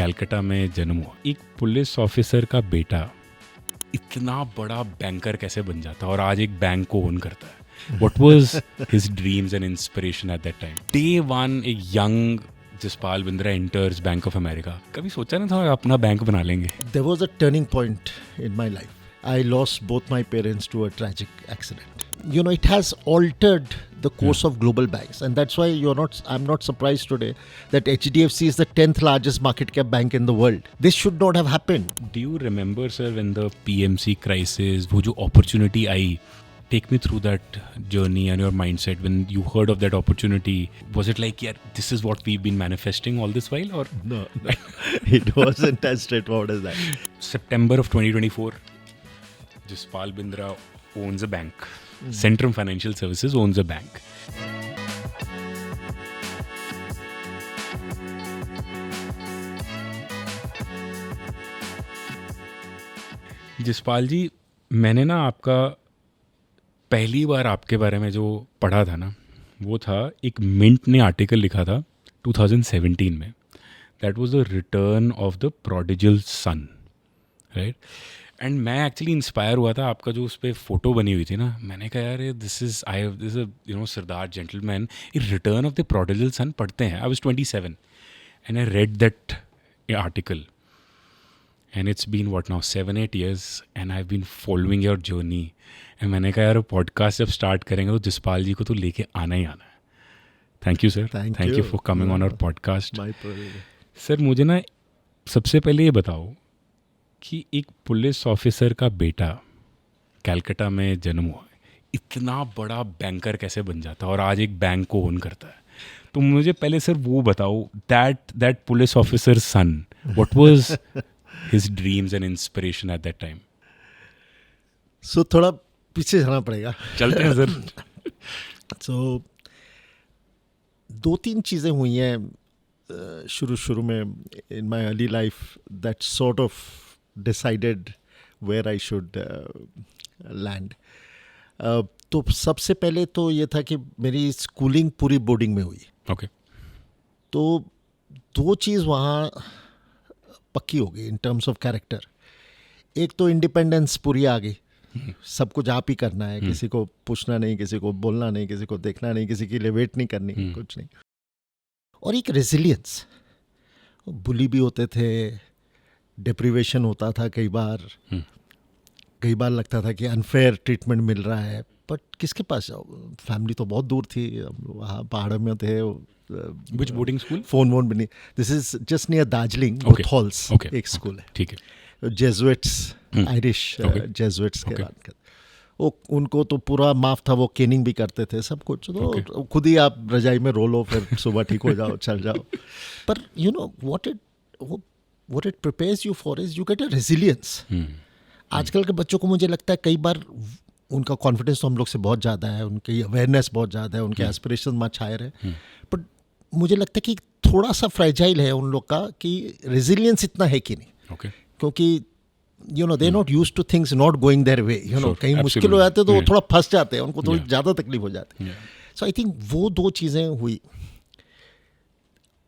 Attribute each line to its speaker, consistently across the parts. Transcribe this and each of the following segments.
Speaker 1: कलकत्ता में जन्म हुआ। एक पुलिस ऑफिसर का बेटा इतना बड़ा बैंकर कैसे बन जाता है और आज एक बैंक को ओन करता है? What was his dreams and inspiration at that time? Day one, a young JASPAL Bindra enters Bank of America. कभी सोचा नहीं था अपना बैंक बना लेंगे?
Speaker 2: There was a turning point in my life. I lost both my parents to a tragic accident. You know, it has altered the course of global banks, and that's why I'm not surprised today that HDFC is the 10th largest market cap bank in the world. This should not have happened.
Speaker 1: Do you remember, sir, when the PMC crisis, वो जो opportunity I? Take me through that journey and your mindset when you heard of that opportunity. Was it like, yeah, this is what we've been manifesting all this while? Or
Speaker 2: no. It wasn't as straightforward as that.
Speaker 1: September of 2024, JASPAL Bindra owns a bank. Centrum Financial Services owns a bank. JASPAL जी, मैंने ना आपका पहली बार आपके बारे में जो पढ़ा था ना, वो था एक मिंट ने आर्टिकल लिखा था 2017 में. That was the return of the prodigal son, right? And मैं एक्चुअली इंस्पायर हुआ था, आपका जो उस पर फोटो बनी हुई थी ना, मैंने कहा यार दिस इज सरदार जेंटलमैन, ये return of the prodigal son पढ़ते हैं. I was 27 and I read that article and it's been what now 7-8 years and I have been following your journey. एंड मैंने कहा यार पॉडकास्ट जब स्टार्ट करेंगे तो JASPAL जी को तो लेके आना ही आना है. Thank you sir, thank you for coming on our podcast. Sir मुझे ना सबसे पहले ये बताओ कि एक पुलिस ऑफिसर का बेटा कलकत्ता में जन्म हुआ, इतना बड़ा बैंकर कैसे बन जाता है और आज एक बैंक को ओन करता है? तो मुझे पहले सर वो बताओ, that police officer son, what was his dreams and inspiration at that time?
Speaker 2: So थोड़ा पीछे जाना पड़ेगा.
Speaker 1: चलते हैं सर.
Speaker 2: सो 2-3 चीज़ें हुई हैं शुरू में in my early life that sort of decided where I should land. तो सबसे पहले तो ये था कि मेरी स्कूलिंग पूरी बोर्डिंग में हुई.
Speaker 1: ओके.
Speaker 2: तो 2 चीज़ वहाँ पक्की हो गई इन टर्म्स ऑफ कैरेक्टर. एक तो इंडिपेंडेंस पूरी आ गई, सब कुछ आप ही करना है, किसी को पूछना नहीं, किसी को बोलना नहीं, किसी को देखना नहीं, किसी के लिए वेट नहीं करनी, कुछ नहीं. और एक रेजिलियंस. बुली भी होते थे, डिप्रीवेशन होता था कई बार लगता था कि अनफेयर ट्रीटमेंट मिल रहा है, बट किसके पास जाओ? फैमिली तो बहुत दूर थी, वहाँ पहाड़ों में थे.
Speaker 1: Which boarding school?
Speaker 2: फोन वोन भी नहीं. This is just near Darjeeling, halls एक स्कूल है.
Speaker 1: ठीक है.
Speaker 2: जेजुइट्स, आयरिश जेजुइट्स के बाद वो उनको तो पूरा माफ था, वो केनिंग भी करते थे, सब कुछ. तो खुद ही आप रजाई में रो लो, फिर सुबह ठीक हो जाओ, चल जाओ. पर you know what it prepares you for is you get a resilience. आजकल के बच्चों को मुझे लगता है कई बार उनका कॉन्फिडेंस तो हम लोग से बहुत ज़्यादा है, उनकी अवेयरनेस बहुत ज़्यादा है, उनके एस्पिरेशन मच हायर है, बट मुझे लगता है कि थोड़ा सा फ्रेजाइल है उन लोग का कि रेजिलियंस इतना है कि नहीं. क्योंकि you know they not used two things not going their way. You know कहीं मुश्किल हो जाते तो वो थोड़ा फंस जाते हैं, उनको थोड़ी ज़्यादा तकलीफ हो जाती है. सो आई थिंक वो 2 चीज़ें हुई.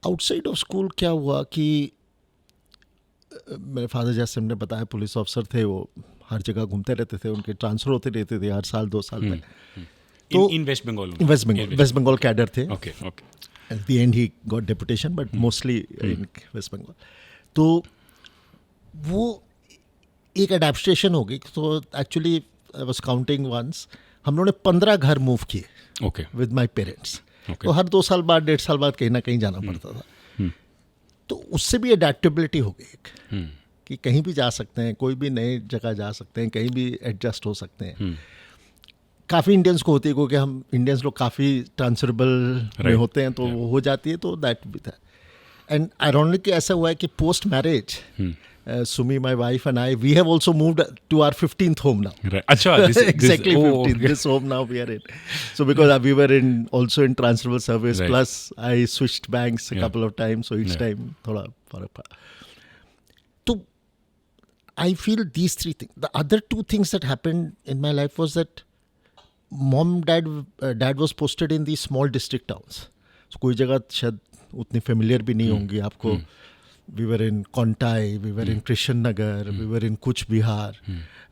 Speaker 2: आउटसाइड ऑफ स्कूल क्या हुआ कि मेरे फादर जैसे हमने बताया पुलिस ऑफिसर थे, वो हर जगह घूमते रहते थे, उनके ट्रांसफ़र होते रहते थे हर साल 2 साल में. तो
Speaker 1: इन वेस्ट
Speaker 2: बंगाल कैडर थे.
Speaker 1: Okay.
Speaker 2: At the end he got deputation, but mostly in West Bengal. तो वो एक अडेप्टेशन हो गई. तो actually I was counting once, हम लोगों ने 15 घर मूव किए विद माय पेरेंट्स. तो हर 2 साल बाद 1.5 साल बाद कहीं ना कहीं जाना पड़ता था. तो उससे भी अडेप्टेबिलिटी हो गई कि कहीं भी जा सकते हैं, कोई भी नई जगह जा सकते हैं, कहीं भी एडजस्ट हो सकते हैं. काफ़ी इंडियंस को होती है, क्योंकि हम इंडियंस लोग काफ़ी ट्रांसफरेबल में होते हैं, तो वो हो जाती है. तो दैट भी था. एंड आयरॉनिकली ऐसा हुआ है कि post marriage Sumi, my wife, and I, we have also moved to our 15th home now.
Speaker 1: Right. Achha,
Speaker 2: exactly 15th. This home now we are in. So because we were also in transferable service, right. Plus I switched banks a couple of times, so each time thoda farak pa. So I feel these 3 things. The other 2 things that happened in my life was that dad was posted in these small district towns. So कोई जगह शायद उतनी familiar भी नहीं होंगी आपको. we were in Kontai, we were in Krishan Nagar, we were in Kuch Bihar.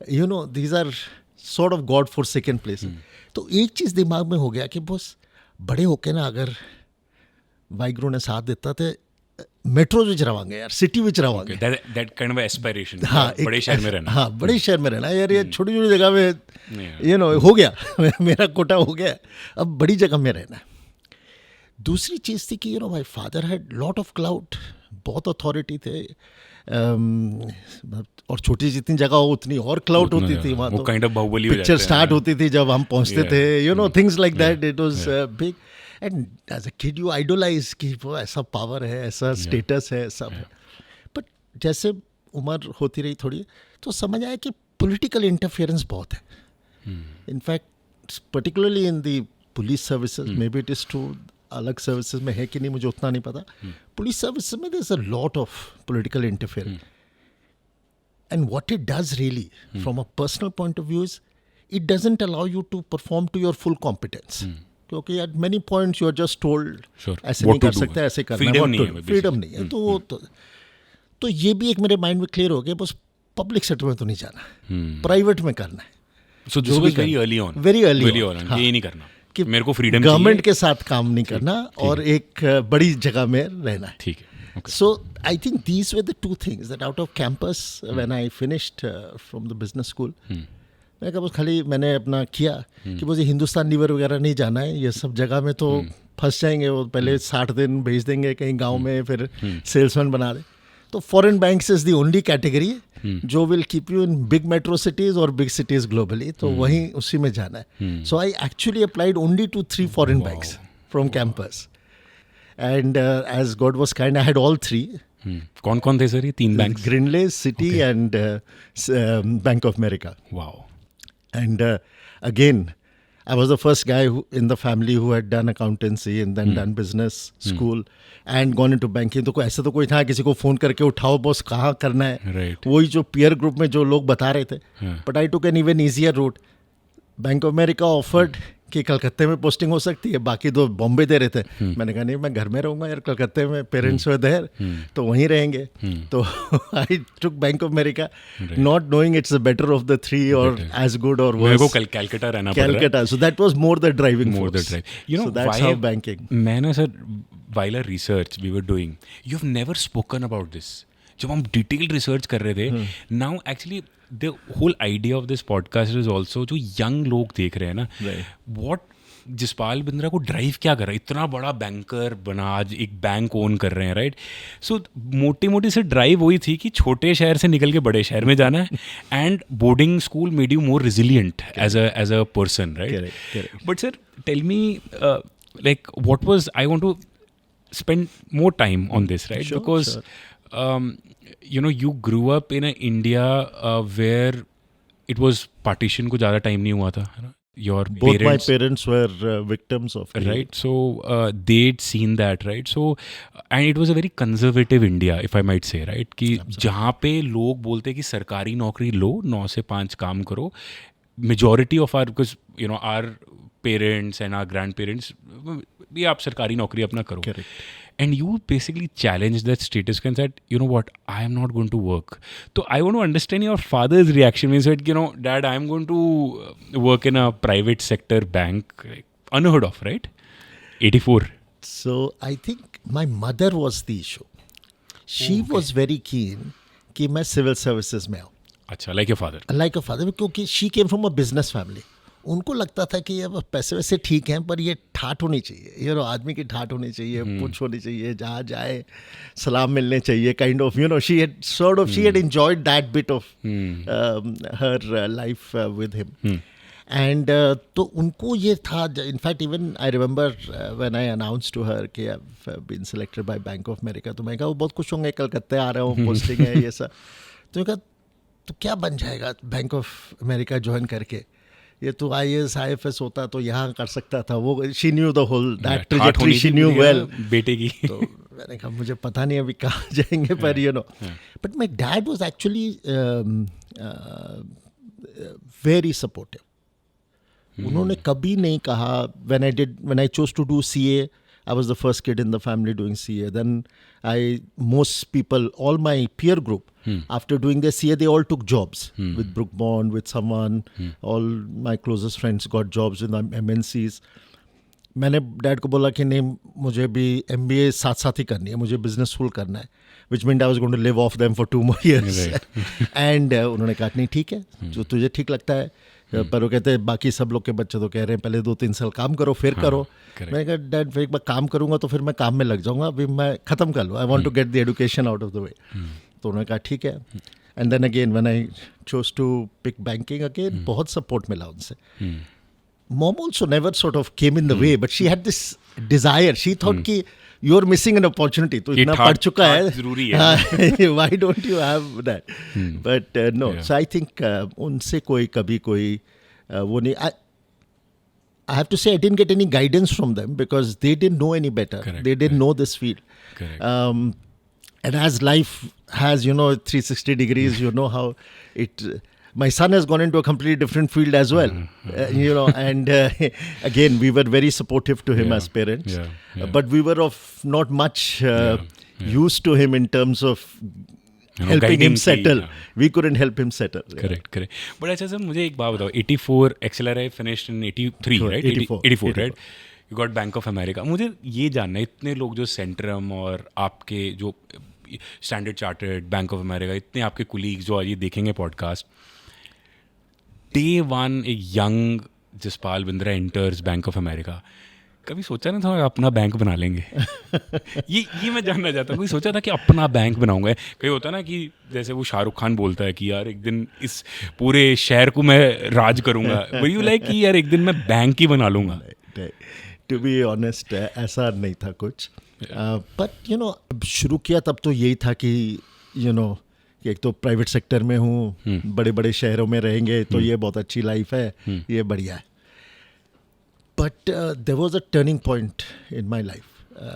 Speaker 2: You know, these are sort of God forsaken places. तो एक चीज़ दिमाग में हो गया कि बस बड़े होके ना अगर वाहिगुरु ने साथ देता तो मेट्रो विच रवांगे यार, सिटी विच रवांगे.
Speaker 1: that kind of aspiration.
Speaker 2: हाँ,
Speaker 1: बड़े शहर में रहना.
Speaker 2: हाँ, बड़े शहर में रहना यार, ये छोटी छोटी जगह में you know हो गया मेरा कोटा हो गया, अब बड़ी जगह में रहना है. दूसरी चीज़ थी कि my father had lot of cloud, बहुत अथॉरिटी थे, और छोटी जितनी जगह हो उतनी और क्लाउड होती थी वहाँ. तो
Speaker 1: काइंड ऑफ बाहुबली हो
Speaker 2: पिक्चर स्टार्ट होती थी जब हम पहुँचते थे, things like that. It was big and as a kid you idolize कि वो ऐसा पावर है, ऐसा स्टेटस है, सब है. बट जैसे उम्र होती रही थोड़ी तो समझ आया कि पॉलिटिकल इंटरफेरेंस बहुत है. In fact particularly in the police services, maybe it is true, अलग सर्विसेज में है कि नहीं मुझे उतना नहीं पता. पुलिस सर्विसेज में there is a lot of political interference, and what it does really from a personal point of view is it doesn't allow you to perform to your full competence. क्योंकि at many points you are just told ऐसे नहीं कर सकते, ऐसे करना है, freedom नहीं है. तो ये भी एक मेरे माइंड में क्लियर हो गया, बस पब्लिक सेक्टर में तो नहीं जाना, प्राइवेट में करना है.
Speaker 1: So this was very early on,
Speaker 2: very early on.
Speaker 1: ये नहीं करना
Speaker 2: कि
Speaker 1: मेरे को फ्रीडम,
Speaker 2: गवर्नमेंट के साथ काम नहीं करना और एक बड़ी जगह में रहना है.
Speaker 1: ठीक है.
Speaker 2: So I think these were the two things that out of campus when I finished from the business school, मैं कहा बस खाली मैंने अपना किया कि मुझे हिंदुस्तान लीवर वगैरह नहीं जाना है, ये सब जगह में तो फंस जाएंगे. वो पहले 60 दिन भेज देंगे कहीं गांव में, फिर सेल्समैन बना दे. तो foreign banks is the only category जो will keep you in big metro cities और बिग सिटीज ग्लोबली. तो वहीं उसी में जाना है. So I actually applied only to 3 foreign banks from campus, and as God was kind I had all 3.
Speaker 1: कौन कौन थे सर ये 3 banks?
Speaker 2: Grindlays, Citi and Bank of America.
Speaker 1: Wow.
Speaker 2: And again, I was the first guy in the family who had done accountancy and then done business school and gone into banking. तो ऐसा तो कोई था किसी को phone करके उठाओ boss कहाँ करना है.
Speaker 1: Right.
Speaker 2: वही जो पीयर ग्रुप में जो लोग बता रहे थे. But I took an even easier route. Bank of America offered कि कलकत्ते में पोस्टिंग हो सकती है, बाकी 2 बॉम्बे दे रहे थे. मैंने कहा नहीं, मैं घर में रहूँगा यार, कलकत्ते में पेरेंट्स वर देयर, तो वहीं रहेंगे. तो I took Bank of America not knowing it's the better of the 3 और एज गुड और वर्स.
Speaker 1: मेरे को कलकत्ता रहना पड़ रहा है.
Speaker 2: Calcutta, so that was more the driving
Speaker 1: More the
Speaker 2: force.
Speaker 1: drive. You know,
Speaker 2: so that's
Speaker 1: why
Speaker 2: how banking.
Speaker 1: मैं ना sir, while our research we were doing, you've never spoken about this. जब हम डिटेल्ड रिसर्च कर रहे थे, now actually the whole idea of this podcast is also जो young लोग देख रहे हैं ना, व्हाट जसपाल बिंद्रा को ड्राइव क्या कर रहा है, इतना बड़ा बैंकर बना, आज एक बैंक ओन कर रहे हैं, राइट. सो मोटी मोटी से ड्राइव वही थी कि छोटे शहर से निकल के बड़े शहर में जाना है, and boarding school made you more resilient as a person, right. But sir tell me, like what was, I want to spend more time on this, right?
Speaker 2: Sure,
Speaker 1: because you grew up in a India where it was partition को ज़्यादा time नहीं हुआ था, है ना? Your
Speaker 2: both my parents were victims of it.
Speaker 1: Right. So they'd seen that, right? So and it was a very conservative India, if I might say, right? कि जहाँ पे लोग बोलते हैं कि सरकारी नौकरी लो, 9 से 5 काम करो. Majority of our, because our parents and our grandparents, भी आप सरकारी नौकरी अपना करो.
Speaker 2: Correct.
Speaker 1: And you basically challenged that status quo and said, you know what, I am not going to work. So I want to understand your father's reaction when he said, Dad, I am going to work in a private sector bank. Unheard of, right? 84.
Speaker 2: So I think my mother was the issue. She was very keen कि मैं civil services में आऊँ.
Speaker 1: अच्छा, like your father.
Speaker 2: Like a father, क्योंकि she came from a business family. उनको लगता था कि अब पैसे वैसे ठीक हैं, पर ये ठाठ होनी चाहिए, आदमी की ठाठ होनी चाहिए, पुछ होनी चाहिए, जहाँ जाए सलाम मिलने चाहिए, kind of she had enjoyed that bit of her life with him. And तो उनको ये था, in fact even I remember when I announce to her कि I have been selected by Bank of America, तो मैं कहा वो बहुत खुश होंगे, कलकत्ते आ रहा हूँ, पोस्टिंग है ये सब. तो मैं कहा तो क्या बन जाएगा बैंक ऑफ अमेरिका ज्वाइन करके, ये तो IAS IFS होता तो यहाँ कर सकता था. वो she knew the whole that trajectory, she knew well
Speaker 1: बेटे की.
Speaker 2: तो मैंने कहा मुझे पता नहीं अभी कहाँ जाएंगे, पर but my dad was actually very supportive. उन्होंने कभी नहीं कहा, when I chose to do CA, I was the first kid in the family doing CA. Then most people, all my peer group, after doing their CA, they all took jobs with Brook Bond, with someone. All my closest friends got jobs with MNCs. मैंने dad को बोला कि नहीं, मुझे भी MBA साथ साथ ही करनी है, मुझे बिजनेस स्कूल करना है, which mean I was going to live off them for 2 more years. And उन्होंने कहा नहीं ठीक है, जो तुझे ठीक लगता है. पर वो कहते हैं बाकी सब लोग के बच्चे तो कह रहे हैं पहले 2-3 साल काम करो फिर करो. मैंने कहा डैड फिर एक बार काम करूंगा तो फिर मैं काम में लग जाऊंगा, अभी मैं ख़त्म कर लूँ, I want to get the education out of the way. तो उन्होंने कहा ठीक है. And then again when I chose to pick banking again, बहुत सपोर्ट मिला उनसे. Mom also never sort of came in the way, but she had this desire. She thought कि you're missing an opportunity. तो इतना पढ़ चुका है,
Speaker 1: जरूरी है.
Speaker 2: Why don't you have that? But no.
Speaker 1: Yeah.
Speaker 2: So I think उनसे कभी कोई वो नहीं. I have to say I didn't get any guidance from them because they didn't know any better.
Speaker 1: Correct,
Speaker 2: They didn't know this field.
Speaker 1: Correct.
Speaker 2: And as life has, 360 degrees, you know how it. My son has gone into a completely different field as well, and again, we were very supportive to him as parents, but we were of not much use to him in terms of helping him settle. We couldn't help him settle.
Speaker 1: Correct. But अच्छा sir, मुझे एक बात बताओ, 84 XLRI finished in 83, right? 84, right? You got Bank of America. मुझे ये जानना है, इतने लोग जो सेंट्रम और आपके जो standard chartered, bank of America, इतने आपके कुलीग्स जो आज ये देखेंगे पॉडकास्ट, डे वन एक young Jaspal Bindra enters bank of America, कभी सोचा नहीं था अपना बैंक बना लेंगे? ये मैं जानना चाहता हूँ. कोई सोचा था कि अपना बैंक बनाऊंगा? कहीं होता ना कि जैसे वो शाहरुख खान बोलता है कि यार एक दिन इस पूरे शहर को मैं राज करूंगा, यू लाइक कि यार एक दिन मैं बैंक ही बना लूंगा?
Speaker 2: टू बी ऑनेस्ट ऐसा नहीं था कुछ. बट शुरू किया तब तो यही था कि कि एक तो प्राइवेट सेक्टर में हूँ, बड़े बड़े शहरों में रहेंगे तो ये बहुत अच्छी लाइफ है, ये बढ़िया है. But there was a turning point in my life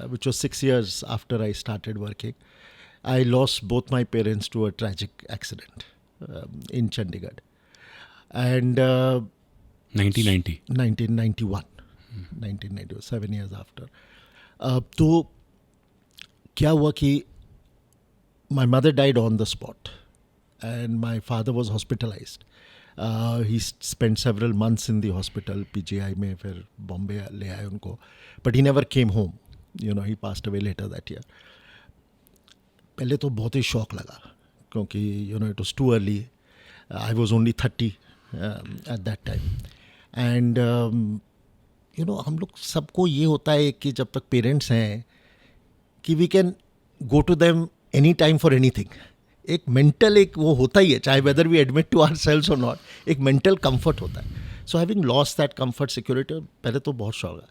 Speaker 2: which was 6 years after I started working. I lost both my parents to a tragic accident in Chandigarh. And 1991, 7 years after. तो क्या हुआ कि my mother died on the spot and my father was hospitalized. He spent several months in the hospital, PGI में, फिर बॉम्बे ले आए उनको, but he never came home. He passed away later that year. पहले तो बहुत ही शौक लगा क्योंकि it was too early. I was only 30 at that time. And हम लोग सबको ये होता है कि जब तक पेरेंट्स हैं कि we can go to them any time for anything. एक मेंटल एक वो होता ही है, चाहे whether we admit to ourselves और नॉट, एक मेंटल कंफर्ट होता है. So having lost that comfort, security, पहले तो बहुत शौक है.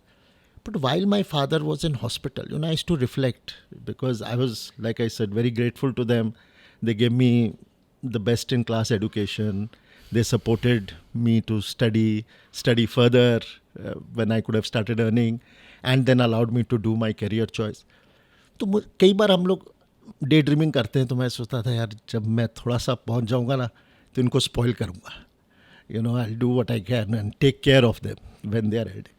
Speaker 2: But while my father was in hospital, I used to reflect because I was, like I said, very grateful to them. They give me the best in class education. They supported me to study further when I could have started earning, and then allowed me to do my career choice. तो कई बार हम लोग day dreaming करते हैं, तो मैं सोचता था यार जब मैं थोड़ा सा पहुंच जाऊंगा ना तो इनको स्पॉइल करूंगा. I'll do what I can and take care of them when they are ready.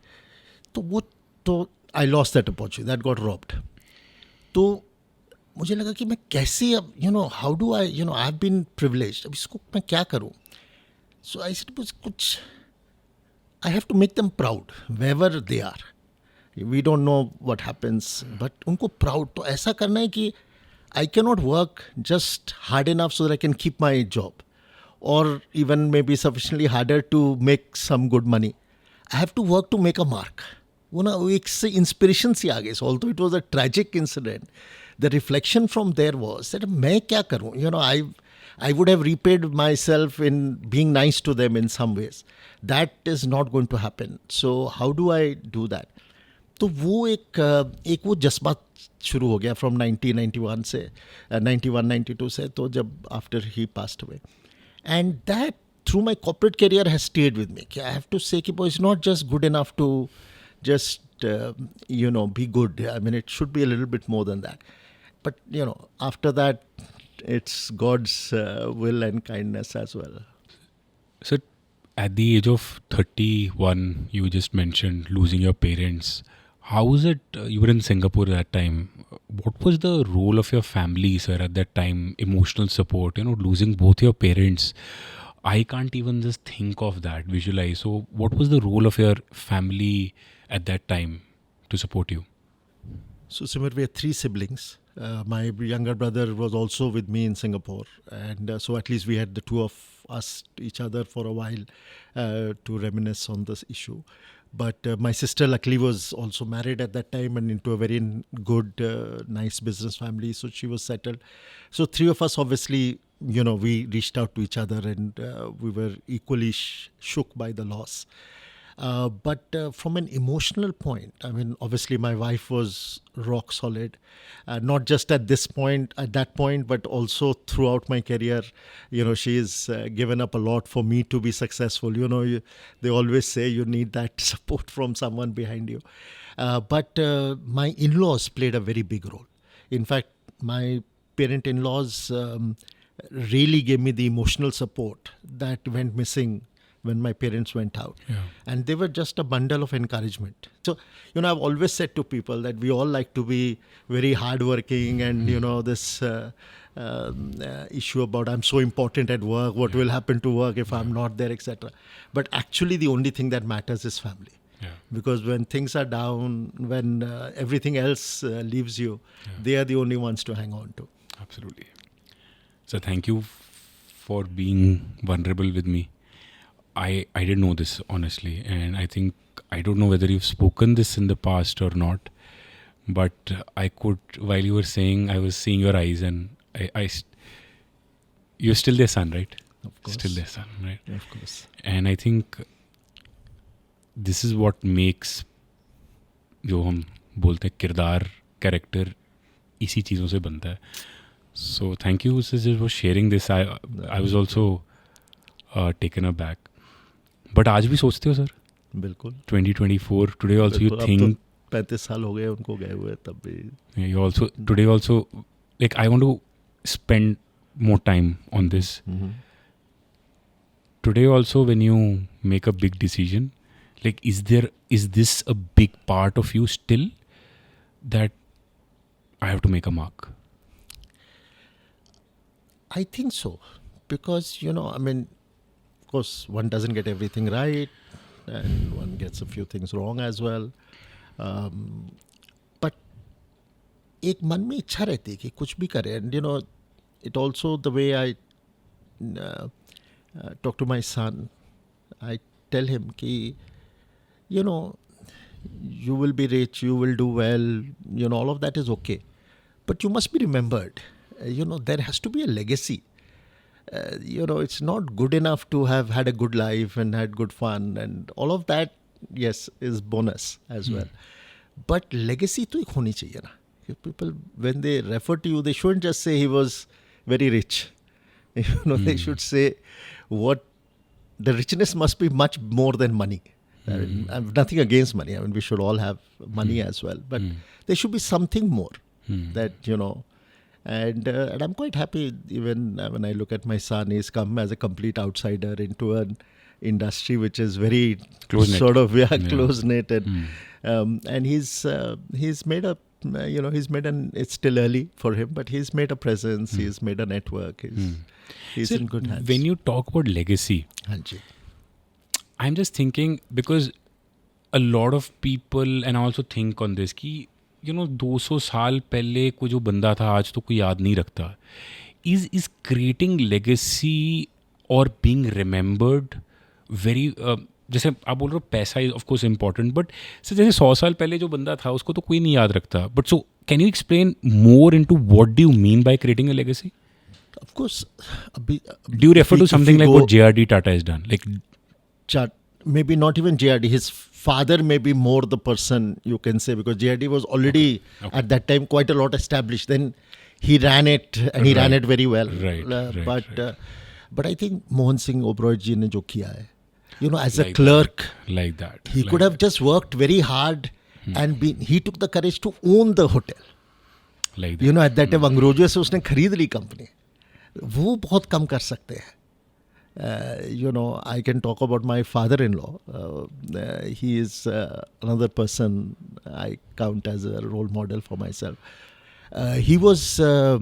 Speaker 2: तो I lost that opportunity, that got robbed. तो मुझे लगा कि मैं कैसे अब how do I I've been privileged, अब इसको मैं क्या करूं. So I said कुछ I have to make them proud wherever they are. We don't know what happens, but उनको proud तो ऐसा करना है कि I cannot work just hard enough so that I can keep my job, or even maybe sufficiently harder to make some good money. I have to work to make a mark. वो एक से inspiration सी आ गई. Although it was a tragic incident, the reflection from there was that मैं क्या करूँ. I would have repaid myself in being nice to them in some ways. That is not going to happen. So how do I do that? तो वो एक वो जज्बा शुरू हो गया from 1991 से 91-92 से, तो जब after he passed away. And that through my corporate career has stayed with me. I have to say कि it's not just good enough to just be good. I mean, it should be a little bit more than that. But after that, it's God's will and kindness as well.
Speaker 1: So, at the age of 31, you just mentioned losing your parents. How was it? You were in Singapore at that time. What was the role of your family, sir, at that time? Emotional support, losing both your parents. I can't even just think of that, visualize. So, what was the role of your family at that time to support you?
Speaker 2: So, Simar, we had 3 siblings. My younger brother was also with me in Singapore. And so at least we had the 2 of us each other for a while to reminisce on this issue. But my sister luckily was also married at that time and into a very good, nice business family. So she was settled. So 3 of us, obviously, we reached out to each other and we were equally shook by the loss. But from an emotional point, I mean, obviously my wife was rock solid, not just at that point, but also throughout my career. She's given up a lot for me to be successful. They always say you need that support from someone behind you. But my in-laws played a very big role. In fact, my parent-in-laws really gave me the emotional support that went missing when my parents went out.
Speaker 1: Yeah.
Speaker 2: And they were just a bundle of encouragement. So, I've always said to people that we all like to be very hardworking and, this issue about I'm so important at work, what will happen to work if I'm not there, etc. But actually the only thing that matters is family.
Speaker 1: Yeah.
Speaker 2: Because when things are down, when everything else leaves you, they are the only ones to hang on to.
Speaker 1: Absolutely. So thank you for being vulnerable with me. I didn't know this, honestly, and I don't know whether you've spoken this in the past or not, but I could, while you were saying, I was seeing your eyes, and you're still their son, right?
Speaker 2: Of course.
Speaker 1: Still their son, right?
Speaker 2: Of course.
Speaker 1: And I think this is what makes, जो हम बोलते हैं किरदार, character, इसी चीज़ों से बनता है. So thank you, Sis, for sharing this. I was also taken aback. But आज भी सोचते हो सर?
Speaker 2: बिल्कुल.
Speaker 1: 2024 टुडे आल्सो यू थिंक
Speaker 2: 35 साल हो गए उनको गए हुए तब भी.
Speaker 1: You also today also like I want to spend more time on this. Today also when you make a big decision, like is this a big part of you still that I have to make a mark?
Speaker 2: I think so, because I mean, of course, one doesn't get everything right, and one gets a few things wrong as well. But एक मन में इच्छा रहती है कि कुछ भी करें, and it also the way I talk to my son, I tell him कि you will be rich, you will do well, all of that is okay, but you must be remembered. There has to be a legacy. It's not good enough to have had a good life and had good fun and all of that, yes, is bonus as well. But legacy to ek honi chahiye na. People, when they refer to you, they shouldn't just say he was very rich. They should say the richness must be much more than money. I have nothing against money. I mean, we should all have money as well. But there should be something more that, And I'm quite happy even when I look at my son. He's come as a complete outsider into an industry which is very
Speaker 1: close-knit.
Speaker 2: Sort of close-knit, and he's made a it's still early for him, but he's made a presence. He's made a network. He's in good hands.
Speaker 1: When you talk about legacy,
Speaker 2: Hanji.
Speaker 1: I'm just thinking, because a lot of people, and I also think on this, कि 200 साल पहले को जो बंदा था आज तो कोई याद नहीं रखता. इज क्रिएटिंग लेगेसी और बीइंग रिमेंबर्ड वेरी, जैसे आप बोल रहे हो पैसा is of course important, but sir जैसे 100 साल पहले जो बंदा था उसको तो कोई नहीं याद रखता. But so can you explain more into what do you mean by creating a legacy?
Speaker 2: Of course.
Speaker 1: Do you refer to something like what JRD Tata has done? Like
Speaker 2: maybe not even JRD. His father may be more the person, you can say, because JRD was already at that time quite a lot established. Then he ran it and he ran it very well. But I think Mohan Singh Oberoi ji ne jo kiya hai, as
Speaker 1: like
Speaker 2: a clerk,
Speaker 1: like that,
Speaker 2: he could have just worked very hard and he took the courage to own the hotel.
Speaker 1: Like that.
Speaker 2: At that time अंग्रेजों से उसने खरीद ली company. वो बहुत कम कर सकते हैं. I can talk about my father-in-law. He is another person I count as a role model for myself. He was a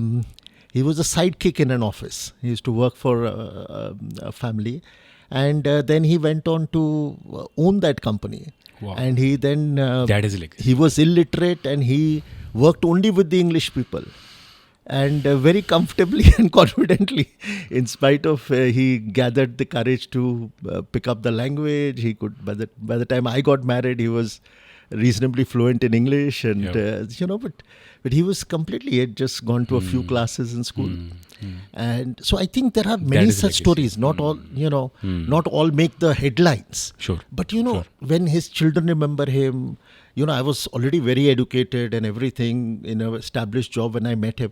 Speaker 2: sidekick in an office. He used to work for a family, and then he went on to own that company.
Speaker 1: Wow.
Speaker 2: And he then
Speaker 1: that is like
Speaker 2: he was illiterate, and he worked only with the English people. And very comfortably and confidently, in spite of he gathered the courage to pick up the language. He could, by the time I got married, he was reasonably fluent in English, and but he was completely, he had just gone to a few classes in school. And so I think there are many such stories. Not all, not all make the headlines.
Speaker 1: Sure.
Speaker 2: But when his children remember him, I was already very educated and everything in an established job when I met him.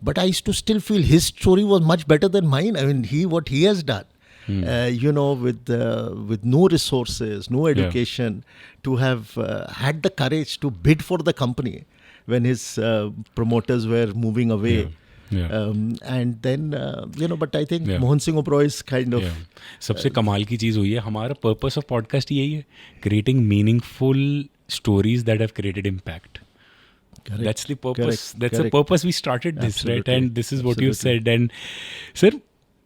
Speaker 2: But I used to still feel his story was much better than mine. I mean, what he has done, with no resources, no education, to have had the courage to bid for the company when his promoters were moving away. And then, but I think Mohan Singh Oberoi is kind of...
Speaker 1: सबसे कमाल की चीज़ हुई है, हमारा purpose of podcast यही है, creating meaningful stories that have created impact. Correct. That's the purpose. The purpose we started this. Absolutely. Right? And this is what you said. And sir,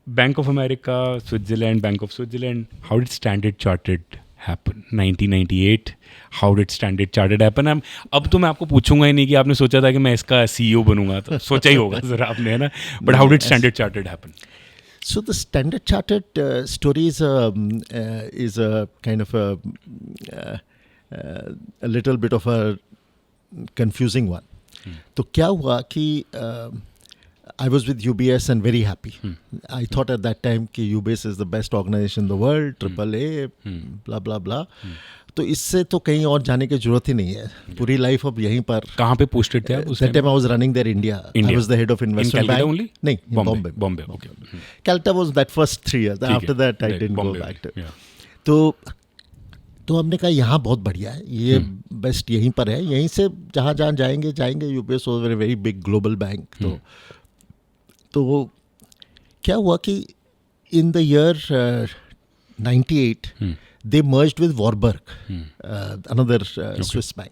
Speaker 1: Bank of America, Switzerland, Bank of Switzerland, how did Standard Chartered happen? 1998, how did Standard Chartered happen? अब तो मैं आपको पूछूंगा ही नहीं कि आपने सोचा था कि मैं इसका CEO बनूंगा, तो सोचा ही होगा सर आपने, है ना? But how did Standard Chartered happen?
Speaker 2: So the Standard Chartered story is a kind of a little bit of a confusing one. तो क्या हुआ कि I was with UBS and very happy. I thought at that time कि UBS is the best organization in the world, AAA, blah blah blah. तो इससे तो कहीं और जाने की जरूरत ही नहीं है. पूरी लाइफ अब यहीं पर.
Speaker 1: कहाँ पे पोस्टेड थे आप उस
Speaker 2: time? That time I was running there India. I was the head of investment bank.
Speaker 1: Only?
Speaker 2: नहीं, Bombay.
Speaker 1: Okay.
Speaker 2: Calcutta was that first 3 years. After that I didn't go back to. तो हमने कहा यहाँ बहुत बढ़िया है, ये बेस्ट यहीं पर है, यहीं से जहाँ जाएंगे. UBS was very very big global bank. तो क्या हुआ कि in the year 98 they merged with Warburg, another Swiss bank.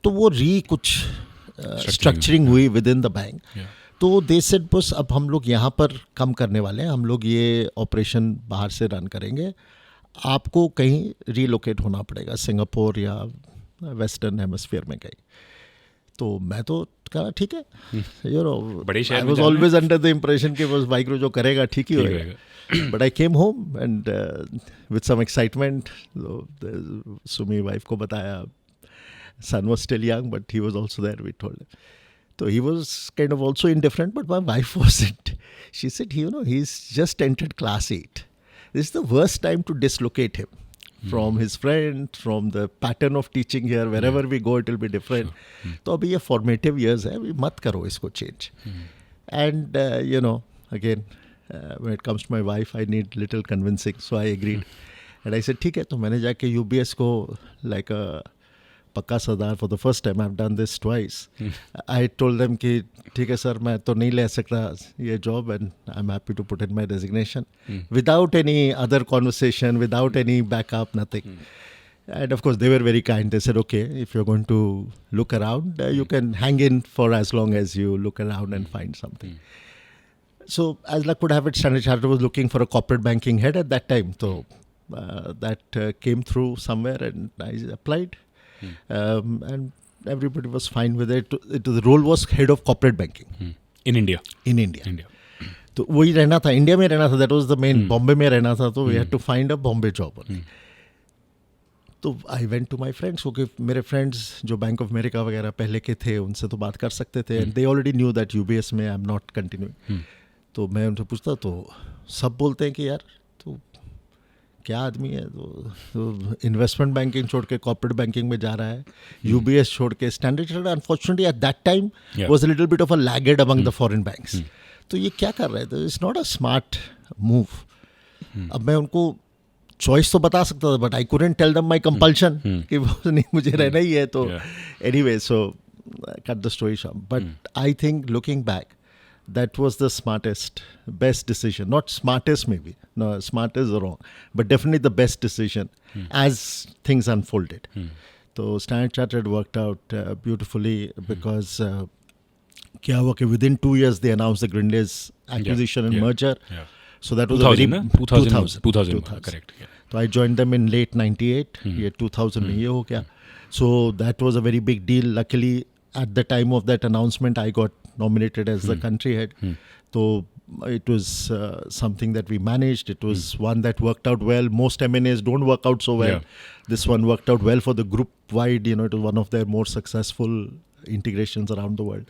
Speaker 2: तो वो कुछ स्ट्रक्चरिंग हुई विद इन द बैंक. तो दे सेड बस अब हम लोग यहाँ पर कम करने वाले हैं, हम लोग ये ऑपरेशन बाहर से रन करेंगे, आपको कहीं रीलोकेट होना पड़ेगा, सिंगापुर या वेस्टर्न हेमिस्फीयर में कहीं. तो मैं तो कहा ठीक है, I was always under the impression कि बस वाइग्रो जो करेगा ठीक ही होएगा. But I came home and with some excitement. So my wife को बताया, son was still young but he was also there, we told. So he was kind of also indifferent, but my wife wasn't. She said, he's just entered class 8. This is the worst time to dislocate him from his friends, from the pattern of teaching here. Wherever we go, it will be different. So abhi ye formative years hai, abhi mat karo isko change. And, again, when it comes to my wife, I need little convincing. So I agreed. And I said, ठीक है. तो मैंने जाके UBS को like a पक्का सरदार, for the first time I've done this twice. I told them कि ठीक है सर, मैं तो नहीं ले सकता ये job, and I'm happy to put in my resignation without any other conversation, without any backup, nothing. And of course they were very kind. They said, okay, if you're going to look around, you can hang in for as long as you look around and find something. So as luck would have it, Standard Chartered was looking for a corporate banking head at that time. So that came through somewhere and I applied. And everybody was fine with it. The role was head of corporate banking
Speaker 1: in India.
Speaker 2: तो वही रहना था, India में रहना था. That was the main. Bombay में रहना था, तो we had to find a Bombay job. तो I went to my friends, क्योंकि मेरे फ्रेंड्स जो बैंक ऑफ अमेरिका वगैरह पहले के थे उनसे तो बात कर सकते थे. And they already knew that UBS में आई एम नॉट कंटिन्यूइंग. तो मैं उनसे पूछता, तो सब बोलते हैं कि यार तो क्या आदमी है, तो इन्वेस्टमेंट बैंकिंग छोड़ के कॉर्पोरेट बैंकिंग में जा रहा है, यूबीएस छोड़ के. Standard chartered unfortunately at that time was a little bit of a laggard among the foreign banks. तो ये क्या कर रहे थे? It's not a smart move. अब मैं उनको चॉइस तो बता सकता था, but I couldn't tell them my compulsion कि वो नहीं, मुझे रहना ही है. तो anyway, so cut the story short. But I think looking back, that was the smartest, best decision. Not smartest maybe. No, smart is wrong. But definitely the best decision as things unfolded. So Standard Chartered worked out beautifully because kya hua ki within 2 years they announced the Grindlays acquisition and merger.
Speaker 1: Yeah.
Speaker 2: So that was
Speaker 1: 2000,
Speaker 2: a very
Speaker 1: 2000, correct. Yeah.
Speaker 2: So I joined them in late 98. Year 2000 में ये हो गया. So that was a very big deal. Luckily, at the time of that announcement, I got nominated as the country head. So it was something that we managed. It was one that worked out well. Most M&As don't work out so well. This one worked out well for the group wide. You know, it was one of their more successful integrations around the world.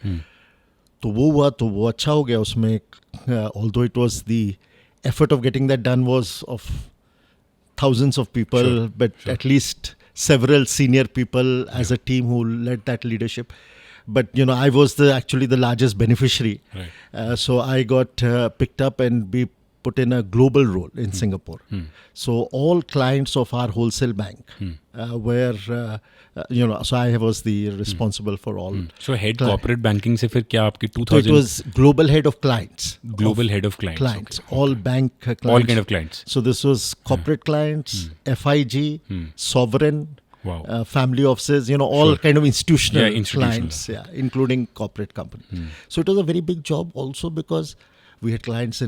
Speaker 2: तो वो हुआ तो वो अच्छा हो गया उसमें. Although it was the effort of getting that done was of thousands of people, but at least several senior people as a team who led that leadership. But you know, I was actually the largest beneficiary. Right. So I got picked up and be put in a global role in Singapore. So all clients of our wholesale bank were, so I was the responsible for all.
Speaker 1: So head corporate banking से फिर क्या आपकी 2000?
Speaker 2: So it was global head of clients.
Speaker 1: Global head of clients.
Speaker 2: Clients,
Speaker 1: Okay.
Speaker 2: all bank clients.
Speaker 1: All kind of clients.
Speaker 2: So this was corporate clients, FIG, sovereign, family offices, all kind of institutional clients, including corporate company. So it was a very big job also because we had clients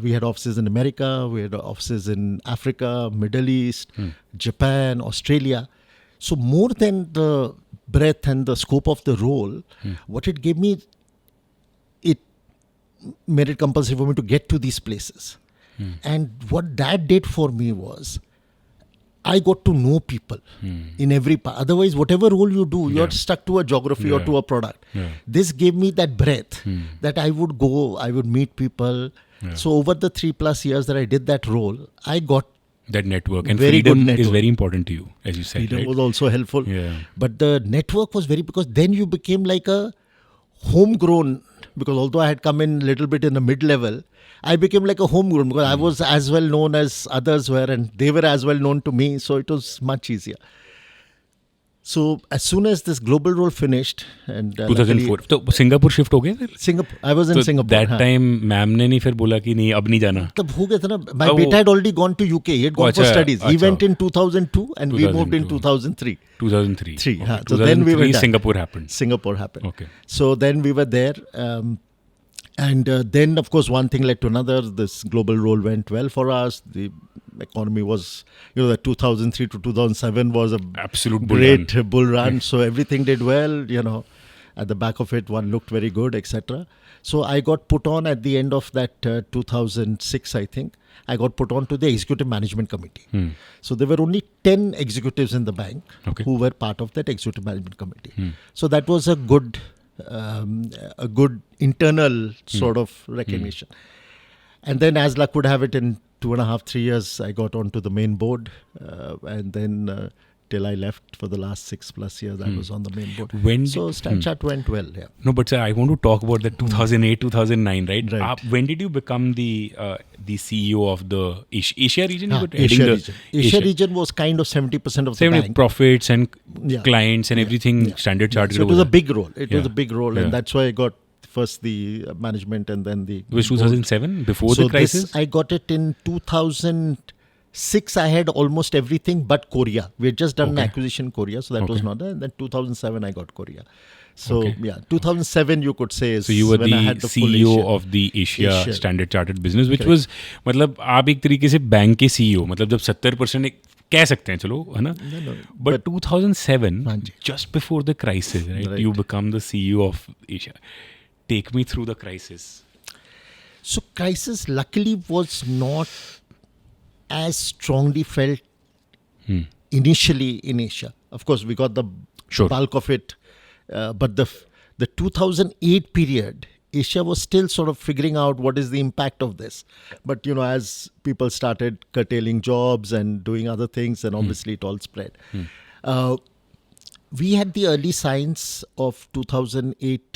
Speaker 2: we had offices in America, we had offices in Africa, Middle East, Japan, Australia. So more than the breadth and the scope of the role, what it gave me, it made it compulsory for me to get to these places. And what that did for me was, I got to know people in every part. Otherwise, whatever role you do, you're stuck to a geography or to a product. This gave me that breadth that I would go, I would meet people. So over the 3+ years that I did that role, I got
Speaker 1: that network. And
Speaker 2: very
Speaker 1: freedom
Speaker 2: good network.
Speaker 1: is very important to you, as you said.
Speaker 2: Freedom
Speaker 1: right?
Speaker 2: was also helpful.
Speaker 1: Yeah.
Speaker 2: But the network was because then you became like a homegrown, because although I had come in a little bit in the mid-level, I became like a homegrown because I was as well known as others were and they were as well known to me. So it was much easier. So as soon as this global role finished and
Speaker 1: 2004 तो Singapore shift हो गए फिर
Speaker 2: Singapore, I was in Singapore.
Speaker 1: That time ma'am ने नहीं फिर बोला कि नहीं अब नहीं जाना.
Speaker 2: तब हो गया था ना. My beta had already gone to UK. He had gone for studies. He went in 2002 and we moved in 2003.
Speaker 1: 2003.
Speaker 2: Okay.
Speaker 1: So then we were done. Singapore happened. Okay.
Speaker 2: So then we were there. And then, of course, one thing led to another. This global role went well for us. The economy was, the 2003 to 2007 was a
Speaker 1: absolute
Speaker 2: great bull run. So everything did well, At the back of it, one looked very good, etc. So I got put on at the end of that 2006, I think. I got put on to the Executive Management Committee. So there were only 10 executives in the bank who were part of that Executive Management Committee. So that was a good internal sort of recognition. And then, as luck would have it, in 2.5-3 years, I got onto the main board. And then till I left for the last 6+ years, I was on the main board. So Standard Chartered went well. Yeah.
Speaker 1: No, but sir, I want to talk about the 2008, 2009, right? When did you become the CEO of the Asia region?
Speaker 2: Asia region was kind of 70% of the bank.
Speaker 1: Profits and clients and everything Standard Chartered.
Speaker 2: So it was a big role. It was a big role, and that's why I got first the management and then the. It
Speaker 1: was 2007 before the crisis.
Speaker 2: I got it in 2006. I had almost everything but Korea. We had just done an acquisition in Korea, so that was not there. And then 2007 I got Korea. So 2007 you could say is.
Speaker 1: So you were
Speaker 2: when
Speaker 1: the
Speaker 2: I had the
Speaker 1: CEO of the Asia Standard Chartered business, which was मतलब आप एक तरीके से bank के CEO, मतलब जब 70% कह सकते हैं चलो है ना. But 2007, just before the crisis, right? You become the CEO of Asia. Take me through the crisis.
Speaker 2: So crisis luckily was not as strongly felt initially in Asia. Of course, we got the bulk of it. But the 2008 period, Asia was still sort of figuring out what is the impact of this. But, as people started curtailing jobs and doing other things, and obviously it all spread. We had the early signs of 2008,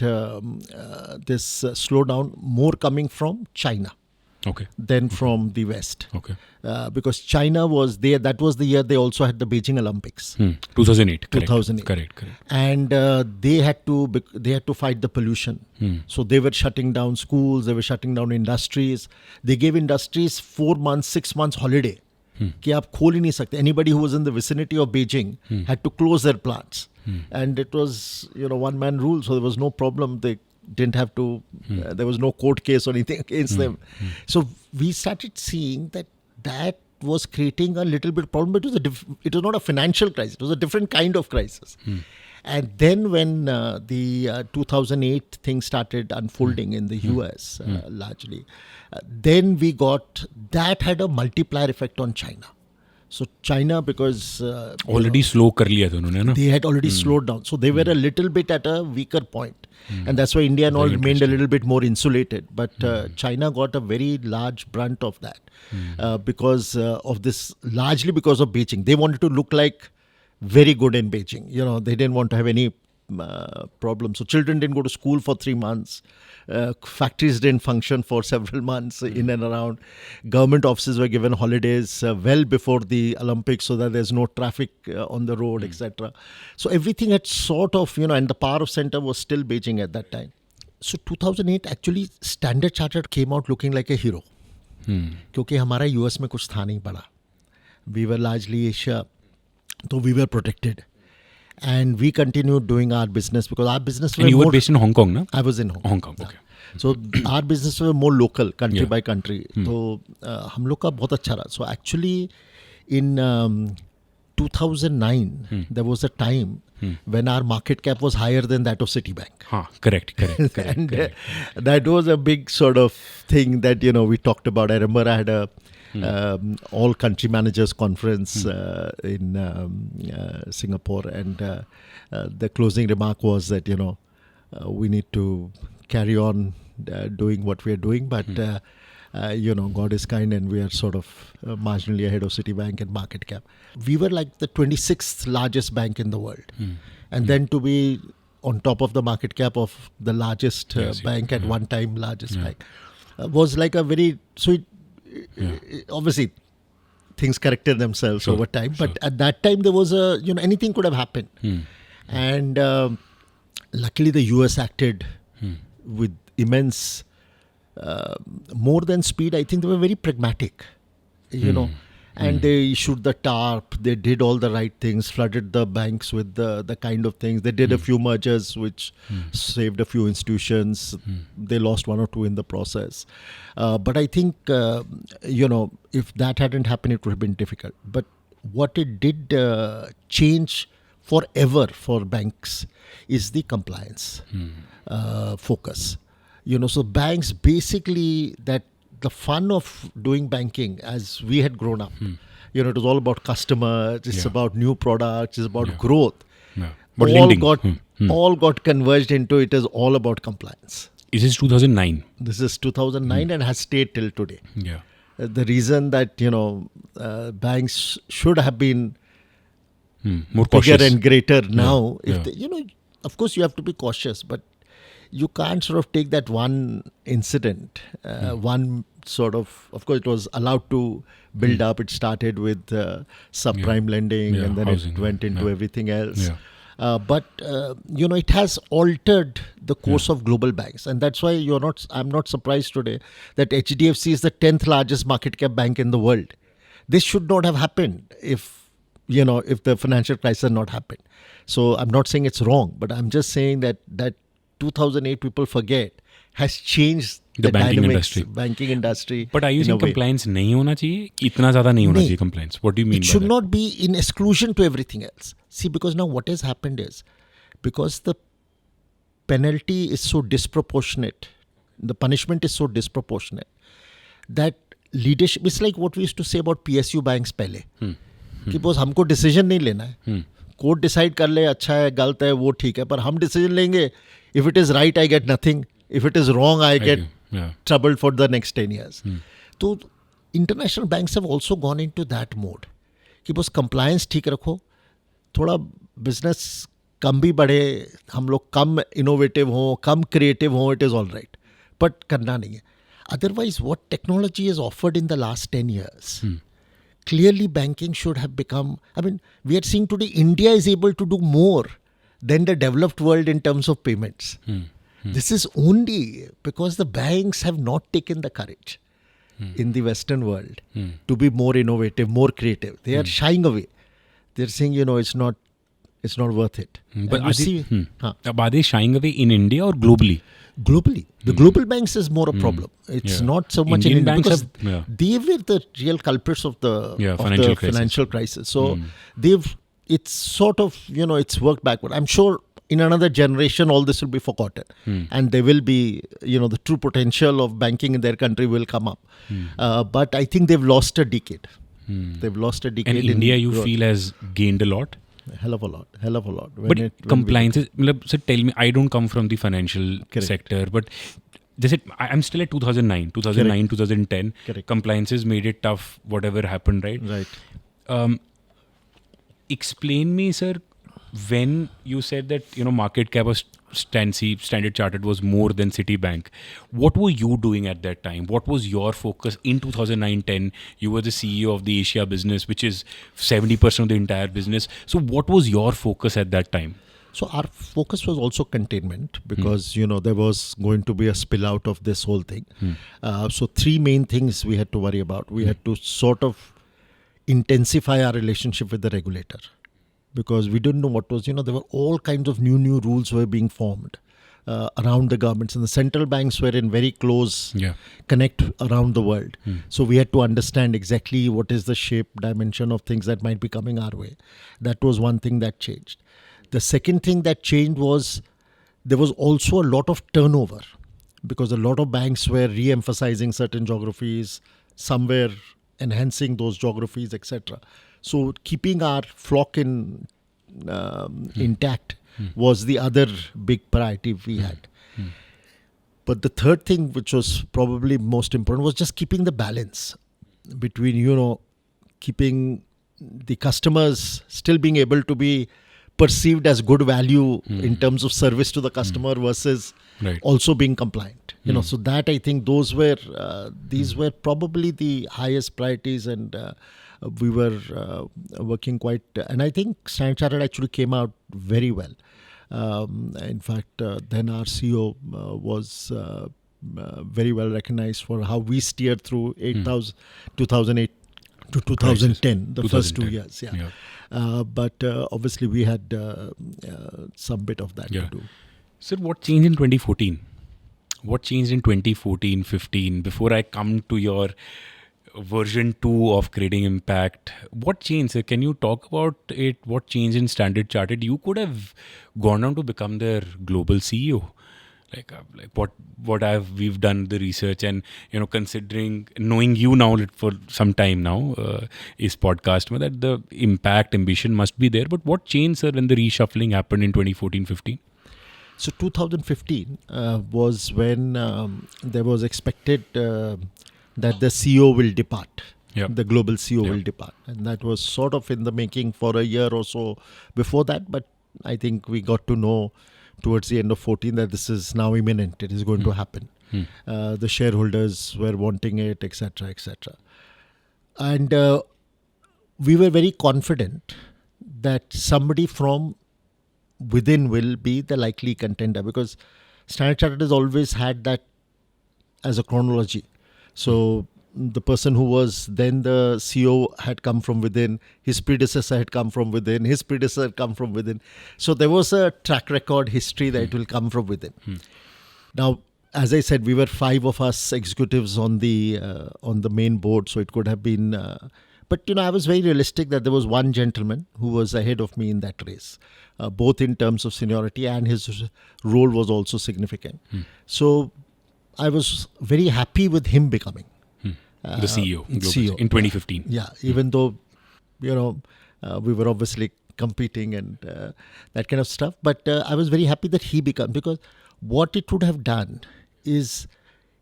Speaker 2: this slowdown more coming from China.
Speaker 1: Okay.
Speaker 2: than from the West.
Speaker 1: Okay.
Speaker 2: Because China was there. That was the year they also had the Beijing Olympics.
Speaker 1: 2008. Correct.
Speaker 2: 2008.
Speaker 1: Correct.
Speaker 2: And they had to fight the pollution. So they were shutting down schools. They were shutting down industries. They gave industries 4 months, 6 months holiday. कि आप खोल ही नहीं सकते. Anybody who was in the vicinity of Beijing had to close their plants. And it was, one man rule. So there was no problem. They didn't have to, there was no court case or anything against them. So we started seeing that was creating a little bit of problem, but it was not a financial crisis. It was a different kind of crisis. And then when the 2008 thing started unfolding in the US largely, then we got, that had a multiplier effect on China. So China, because
Speaker 1: already slow कर लिया था उन्होंने ना.
Speaker 2: They had already slowed down. So they were a little bit at a weaker point. And that's why India and all remained a little bit more insulated. But China got a very large brunt of that because of this, largely because of Beijing. They wanted to look like very good in Beijing. They didn't want to have any problem. So children didn't go to school for 3 months. Factories didn't function for several months in and around. Government offices were given holidays well before the Olympics so that there's no traffic on the road, etc. So everything had sort of, and the power of center was still Beijing at that time. So 2008 actually Standard Chartered came out looking like a hero. क्योंकि हमारा US में कुछ था नहीं बड़ा. We were largely Asia. So we were protected. And we continued doing our business because our business
Speaker 1: And you were based in Hong Kong, no?
Speaker 2: I was in Hong Kong.
Speaker 1: Okay.
Speaker 2: So our business were more local, country by country. So हम लोग का बहुत अच्छा रहा. So actually in 2009, there was a time when our market cap was higher than that of Citibank.
Speaker 1: Correct.
Speaker 2: And that was a big sort of thing that, we talked about. I remember I had a all country managers conference in Singapore, and the closing remark was that we need to carry on doing what we are doing, but God is kind and we are sort of marginally ahead of Citibank and market cap. We were like the 26th largest bank in the world, and then to be on top of the market cap of the largest bank at one time, largest bank, was like a very obviously things corrected themselves over time, but at that time there was a anything could have happened. And luckily the US acted with immense more than speed. I think they were very pragmatic, and they issued the TARP. They did all the right things, flooded the banks with the kind of things. They did a few mergers which saved a few institutions. They lost 1 or 2 in the process. But I think, if that hadn't happened, it would have been difficult. But what it did change forever for banks is the compliance focus. So banks basically, that the fun of doing banking as we had grown up, it was all about customers, it's about new products, it's about growth.
Speaker 1: But
Speaker 2: all got converged into it is all about compliance.
Speaker 1: Is this 2009?
Speaker 2: This is 2009 and has stayed till today. The reason that, banks should have been
Speaker 1: more
Speaker 2: bigger
Speaker 1: cautious
Speaker 2: and greater now, if they, of course you have to be cautious, but you can't sort of take that one incident, one sort of course it was allowed to build up. It started with subprime lending and then housing, it went into everything else. But, it has altered the course of global banks. And that's why I'm not surprised today that HDFC is the 10th largest market cap bank in the world. This should not have happened if the financial crisis had not happened. So I'm not saying it's wrong, but I'm just saying that 2008 people forget has changed the
Speaker 1: banking
Speaker 2: dynamics,
Speaker 1: industry.
Speaker 2: Banking industry.
Speaker 1: But are you saying compliance नहीं होना चाहिए? इतना ज़्यादा नहीं होना चाहिए compliance. What do you mean by that?
Speaker 2: It should not be in exclusion to everything else. See, because now what has happened is, because the penalty is so disproportionate, the punishment is so disproportionate, that leadership, it's like what we used to say about PSU banks पहले, कि बस हमको decision नहीं लेना है. Court decide कर ले अच्छा है गलत है वो ठीक है, पर हम डिसीजन लेंगे. If it is right I get nothing, if it is wrong I get troubled for the next 10 years. तो international banks have also gone into that mode कि बस कंप्लायंस ठीक रखो, थोड़ा बिजनेस कम भी बढ़े, हम लोग कम इनोवेटिव हों, कम क्रिएटिव हों, it is all right, but करना नहीं है. Otherwise, what technology has offered in the last 10 years, clearly banking should have become, we are seeing today India is able to do more than the developed world in terms of payments. This is only because the banks have not taken the courage in the Western world to be more innovative, more creative. They are shying away. They're saying, it's not worth it.
Speaker 1: But are they shying away in India or globally?
Speaker 2: Globally. The global banks is more a problem. It's not so much
Speaker 1: Indian
Speaker 2: in India
Speaker 1: banks
Speaker 2: because they were the real culprits of the financial crisis. So it's sort of, it's worked backward. I'm sure in another generation, all this will be forgotten. And there will be, the true potential of banking in their country will come up. But I think they've lost a decade. They've lost a decade.
Speaker 1: And India, you feel, has gained a lot?
Speaker 2: Hell of a lot.
Speaker 1: But compliance is, so tell me, I don't come from the financial sector, but I'm still at 2009, 2010.
Speaker 2: Correct.
Speaker 1: Compliances made it tough, whatever happened, right?
Speaker 2: Right.
Speaker 1: Explain me, sir, when you said that, market cap of Standard Chartered was more than Citibank, what were you doing at that time? What was your focus in 2009-10? You were the CEO of the Asia business, which is 70% of the entire business. So what was your focus at that time?
Speaker 2: So our focus was also containment because, there was going to be a spill out of this whole thing. So three main things we had to worry about. We had to sort of intensify our relationship with the regulator. Because we didn't know what was, there were all kinds of new rules were being formed around the governments. And the central banks were in very close connect around the world. So we had to understand exactly what is the shape, dimension of things that might be coming our way. That was one thing that changed. The second thing that changed was there was also a lot of turnover. Because a lot of banks were re-emphasizing certain geographies, some were enhancing those geographies, etc. So keeping our flock intact was the other big priority we had. But the third thing, which was probably most important, was just keeping the balance between, keeping the customers still being able to be perceived as good value in terms of service to the customer versus also being compliant. So that I think these were probably the highest priorities, and we were working quite, and I think Standard Chartered actually came out very well. In fact, then our CEO was very well recognized for how we steered through 2008 to 2010, the first 2 years. But obviously we had some bit of that to do.
Speaker 1: Sir, what changed in 2014? What changed in 2014, 15? Before I come to your version 2 of creating impact, what changed, sir? Can you talk about it? What changed in Standard Chartered? You could have gone on to become their global CEO. Like we've done the research, and considering knowing you now for some time now, is podcast that the impact ambition must be there. But what changed, sir, when the reshuffling happened in 2014-15?
Speaker 2: So 2015 was when there was expected that the CEO will depart. The global CEO will depart. And that was sort of in the making for a year or so before that. But I think we got to know towards the end of 14 that this is now imminent. It is going to happen. The shareholders were wanting it, etc., etc. And we were very confident that somebody from within will be the likely contender, because Standard Chartered has always had that as a chronology. So the person who was then the CEO had come from within, his predecessor had come from within, his predecessor had come from within. So there was a track record history that it will come from within. Now, as I said, we were 5 of us executives on the main board, so it could have been. But I was very realistic that there was one gentleman who was ahead of me in that race, both in terms of seniority, and his role was also significant. So I was very happy with him becoming
Speaker 1: the CEO,
Speaker 2: CEO
Speaker 1: in 2015.
Speaker 2: Even though we were obviously competing and that kind of stuff, but I was very happy that he became, because what it would have done is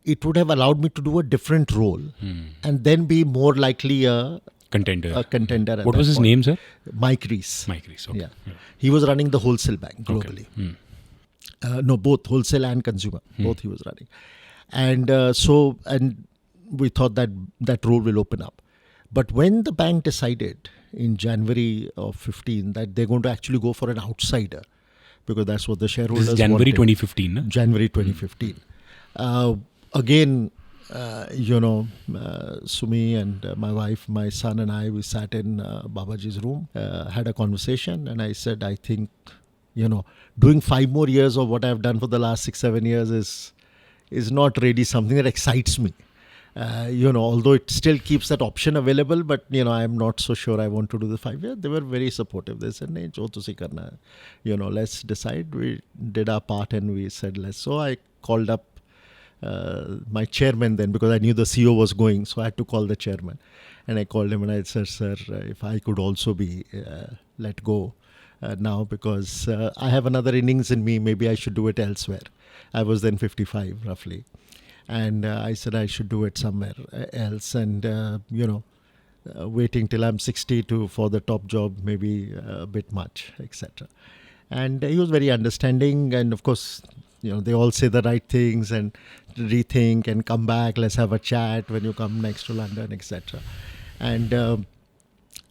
Speaker 2: it would have allowed me to do a different role and then be more likely a contender.
Speaker 1: What was his name, sir?
Speaker 2: Mike Rees.
Speaker 1: Okay.
Speaker 2: He was running the wholesale bank globally. No, both wholesale and consumer, both he was running. And and we thought that role will open up. But when the bank decided in January of 15 that they're going to actually go for an outsider, because that's what the shareholders
Speaker 1: This is January
Speaker 2: wanted.
Speaker 1: 2015, na?
Speaker 2: January 2015. Again, Sumi and my wife, my son and I, we sat in Babaji's room, had a conversation, and I said, I think, doing 5 more years of what I've done for the last 6-7 years is not really something that excites me. Although it still keeps that option available, but I'm not so sure I want to do the 5 years. They were very supportive. They said, "Nahi, jo tusi karna hai. Let's decide." We did our part and we said, "Let's." So I called up my chairman then, because I knew the CEO was going, so I had to call the chairman, and I called him and I said, "Sir, if I could also be let go now, because I have another innings in me. Maybe I should do it elsewhere." I was then 55 roughly. And I said I should do it somewhere else, and waiting till I'm 60 for the top job maybe a bit much, etc. And he was very understanding, and of course, they all say the right things and rethink and come back. Let's have a chat when you come next to London, etc. And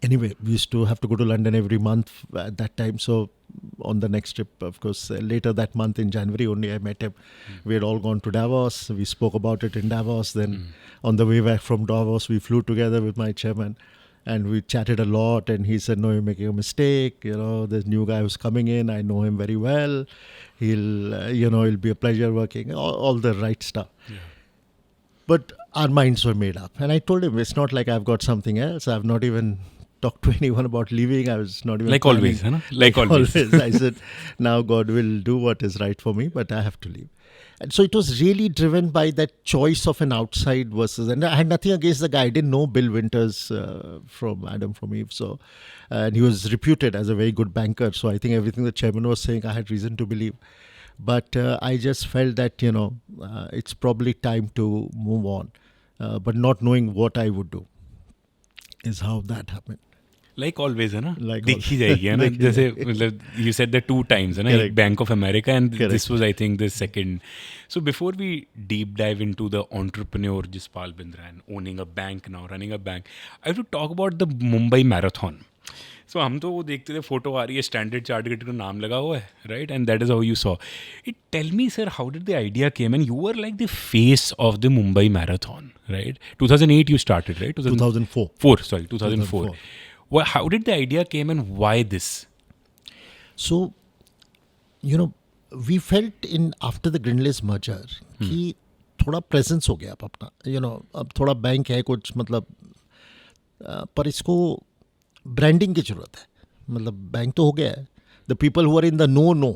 Speaker 2: anyway, we used to have to go to London every month at that time. So on the next trip, of course, later that month in January only, I met him. We had all gone to Davos. We spoke about it in Davos. Then on the way back from Davos, we flew together with my chairman and we chatted a lot. And he said, "No, you're making a mistake. This new guy who's coming in, I know him very well. It'll be a pleasure working," all the right stuff. Yeah. But our minds were made up. And I told him, it's not like I've got something else. I've not even talked to anyone about leaving. I was not even
Speaker 1: like
Speaker 2: planning.
Speaker 1: Always, huh? Like always.
Speaker 2: I said, now God will do what is right for me, but I have to leave. And so it was really driven by that choice of an outside versus, and I had nothing against the guy. I didn't know Bill Winters from Adam from Eve, so, and he was reputed as a very good banker. So I think everything the chairman was saying, I had reason to believe. But I just felt that it's probably time to move on, but not knowing what I would do is how that happened.
Speaker 1: Like always, है ना?
Speaker 2: Like
Speaker 1: देखी जाएगी, है ना? जैसे मतलब you said that 2 times, है ना?
Speaker 2: Correct.
Speaker 1: Bank of America, and
Speaker 2: Correct.
Speaker 1: this was, I think, the second. So before we deep dive into the entrepreneur JASPAL Bindra and owning a bank now, running a bank, I have to talk about the Mumbai Marathon. So हम तो वो देखते थे, photo आ रही है, standard chartered का नाम लगा हुआ है, right? And that is how you saw it. Tell me, sir, how did the idea came? And you were like the face of the Mumbai Marathon, right? 2008 you started, right?
Speaker 2: 2004.
Speaker 1: 2004. Well, how did the idea came and why this?
Speaker 2: So, we felt after the Grindlays merger कि थोड़ा presence हो गया अब अपना, अब थोड़ा bank है कुछ, मतलब पर इसको ब्रांडिंग की जरूरत है. मतलब बैंक तो हो गया है, the people who are in the know,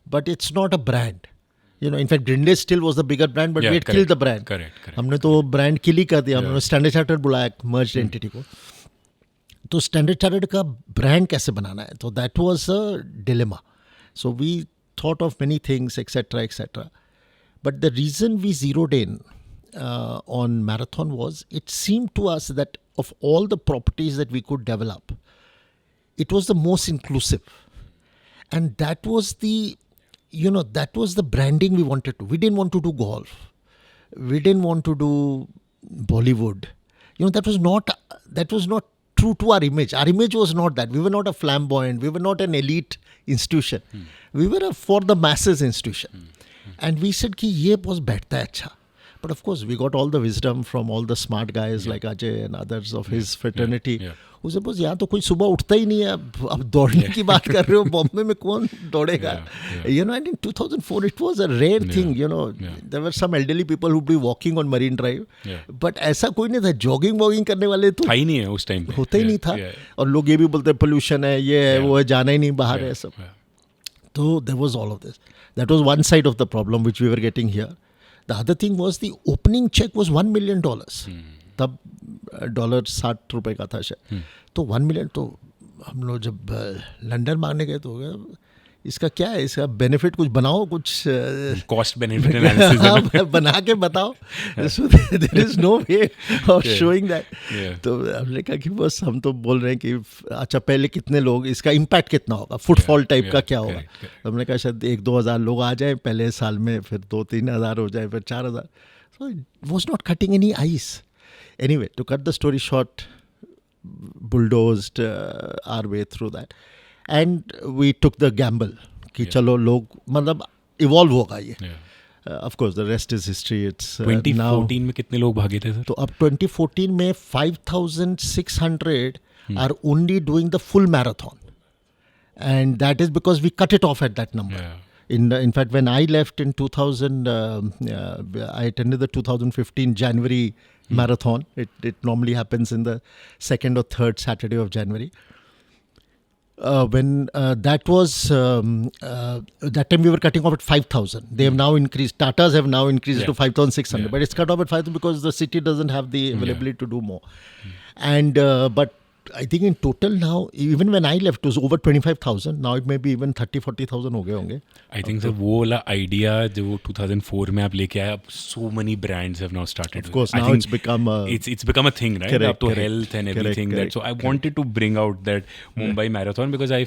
Speaker 2: but it's not a brand. In fact, Grindlays still was the bigger brand, but we had killed the brand.
Speaker 1: Correct.
Speaker 2: हमने तो brand kill ही कर दिया. हमने स्टैंडर्ड चार्टर्ड बुलाया merged entity को. तो standard chartered का brand कैसे बनाना है, तो that was a dilemma. So we thought of many things etcetera but the reason we zeroed in on Marathon was it seemed to us that of all the properties that we could develop, it was the most inclusive, and that was the branding we wanted to. We didn't want to do golf, we didn't want to do Bollywood. That was not true to our image. Our image was not that. We were not a flamboyant. We were not an elite institution. We were a for the masses institution. And we said कि ये बहुत बैठता है अच्छा. But of course, we got all the wisdom from all the smart guys like Ajay and others of his fraternity. Who suppose यहाँ तो कोई सुबह उठता ही नहीं है. अब दौड़ने की बात कर रहे हो, बॉम्बे में कौन दौड़ेगा? And in 2004 it was a rare thing. There were some elderly people who would be walking on Marine Drive. But ऐसा कोई नहीं था. Jogging करने वाले तो
Speaker 1: था ही नहीं है उस टाइम पे.
Speaker 2: होता ही नहीं था. और लोग ये भी बोलते हैं पोल्यूशन है, ये है, वो है, जाना ही नहीं बाहर है सब. So there was all of this. That was one side of the problem which we were getting here. The other thing was the opening check was $1 million. तब डॉलर 60 रुपए का था शायद. तो 1 मिलियन, तो हम लोग जब लंदन मांगने गए तो हो गया, इसका क्या है, इसका बेनिफिट कुछ बनाओ, कुछ
Speaker 1: कॉस्ट बेनिफिट एनालिसिस
Speaker 2: बना के बताओ. So there is no way of showing that. तो हमने कहा कि बस हम तो बोल रहे हैं कि अच्छा पहले कितने लोग, इसका इम्पैक्ट कितना होगा, फुटफॉल टाइप का क्या होगा. हमने कहा शायद 1-2 हज़ार लोग आ जाए पहले साल में, फिर 2-3 हज़ार हो जाए, फिर 4 हज़ार. So it was not cutting any ice. Anyway, to cut the story short, bulldozed our way through that. And we took the gamble कि चलो लोग मतलब इवॉल्व होगा ये. Of course, the rest is history. It's
Speaker 1: 2014 में कितने लोग भागे थे सर?
Speaker 2: तो अब 2014 में 5,600 are only doing the full marathon. And that is because we cut it off at that number. In fact, when I left in 2000, I attended the 2015 January marathon. It normally happens in the second or third Saturday of January. When that was, that time we were cutting off at 5,000. They have now increased. Tatas have now increased to 5,600. But it's cut off at 5,000 because the city doesn't have the availability to do more. And but I think in total now, even when I left, it was over 25,000. Now it may be even 30-40,000 हो गए होंगे.
Speaker 1: I think sir, वो वाला idea जो 2004 में आप लेके आए, अब so many brands have now started.
Speaker 2: Of course, now it's become a
Speaker 1: it's become a thing, right?
Speaker 2: Correct,
Speaker 1: up to health and everything.
Speaker 2: Correct,
Speaker 1: so I wanted to bring out that Mumbai marathon because I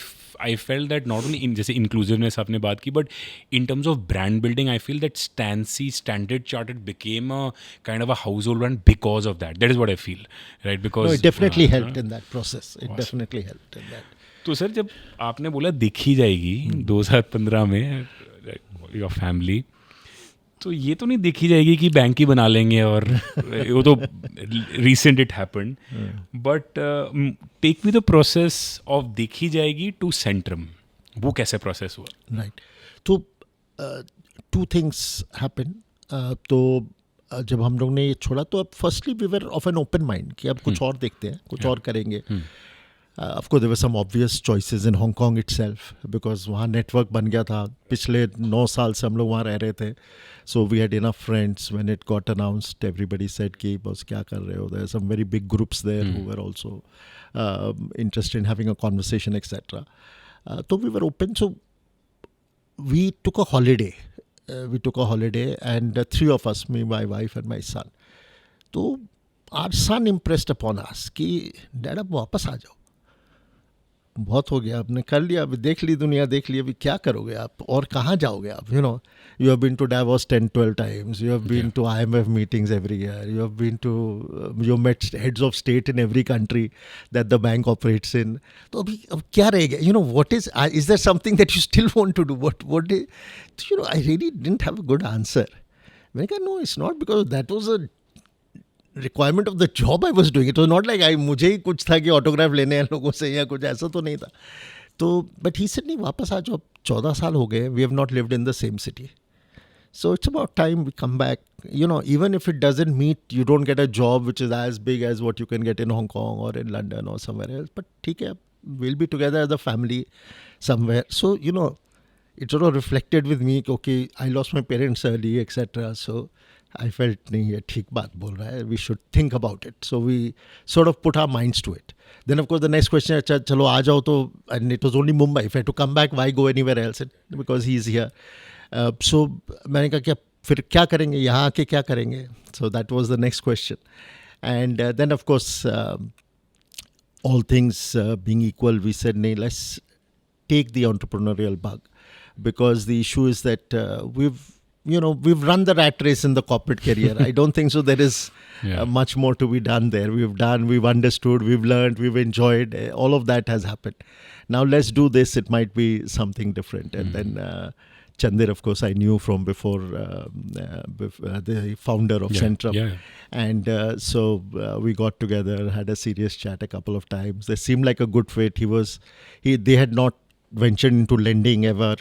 Speaker 1: felt that not only in जैसे inclusiveness आपने बात की, but in terms of brand building, I feel that Standard Chartered became a kind of a household brand because of that. That is what I feel, right? Because
Speaker 2: it definitely helped in that process. It definitely helped in that.
Speaker 1: तो sir जब आपने बोला देखी जाएगी 2015 में your family, तो ये तो नहीं देखी जाएगी कि बैंक ही बना लेंगे और वो तो recent it happened, but take me the process of देखी जाएगी टू सेंट्रम, वो कैसे प्रोसेस हुआ?
Speaker 2: राइट, तो टू थिंग्स हैपन. तो जब हम लोग ने ये छोड़ा तो अब firstly we were of an open mind कि अब कुछ और देखते हैं, कुछ और करेंगे. Of course, there were some obvious choices in Hong Kong itself because वहाँ नेटवर्क बन गया था. पिछले 9 साल से हम लोग वहाँ रह रहे थे. So we had enough friends. When it got announced, everybody said कि बस क्या कर रहे हो? There are some very big groups there who were also interested in having a conversation, etc. So we were open. So we took a holiday. And 3 of us, me, my wife and my son. So our son impressed upon us कि dad अब वापस आ जाओ, बहुत हो गया, आपने कर लिया, अभी देख ली दुनिया, देख ली, अभी क्या करोगे आप और कहाँ जाओगे आप? You know, you have been to Davos 10-12 times, you have been to IMF meetings every year, you have been to you met heads of state in every country that the bank operates in. तो अभी अब क्या रहेगा? You know, what is there something that you still want to do? What is, you know, I really didn't have a good answer. मैंने कहा no, it's not, because that was a requirement of the job I was doing. It was not like मुझे ही कुछ था कि autograph लेने हैं लोगों से या कुछ ऐसा तो नहीं था. तो बट ही सेड नहीं, वापस आ जाओ, 14 साल हो गए, we have not lived in the same city, so it's about time we come back. You know, even if it doesn't meet, you don't get a job which is as big as what you can get in Hong Kong और in London और somewhere else, but ठीक है, we'll be together as a family somewhere. So, you know, it sort of reflected with me, okay, I lost my parents early, etc. So I felt, nahi, ye theek baat bol raha hai, we should think about it. So we sort of put our minds to it. Then, of course, the next question, chalo aa jao to, and it was only Mumbai. If I had to come back, why go anywhere else? Because he's here. So मैंने कहा क्या फिर क्या करेंगे, यहाँ आके क्या करेंगे? So that was the next question. And then, of course, all things being equal, we said, nee, let's take the entrepreneurial bug, because the issue is that we've run the rat race in the corporate career. I don't think so there is much more to be done there. We've understood, we've learned, we've enjoyed. All of that has happened. Now let's do this. It might be something different. And then Chandir, of course, I knew from before, the founder of Centrum. Yeah. And so we got together, had a serious chat a couple of times. They seemed like a good fit. They had not ventured into lending ever.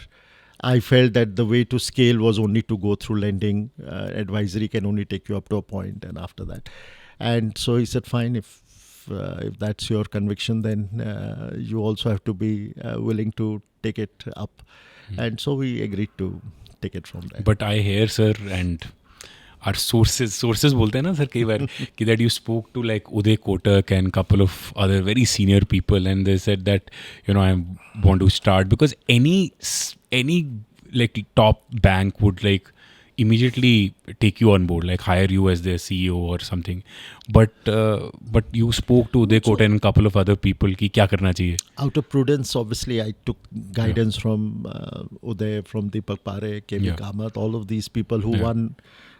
Speaker 2: I felt that the way to scale was only to go through lending. Advisory can only take you up to a point, and after that. And so he said, fine, if that's your conviction, then you also have to be willing to take it up. And so we agreed to take it from there.
Speaker 1: But I hear, sir, and our sources बोलते हैं ना sir कई बार कि that you spoke to like Uday Kotak and couple of other very senior people, and they said that, you know, I want to start, because any like top bank would like immediately take you on board, like hire you as their CEO or something. But you spoke to Uday Kotak and a couple of other people कि क्या करना चाहिए?
Speaker 2: Out of prudence, obviously, I took guidance from Uday, from Deepak Parekh, K.V. Kamath, all of these people who won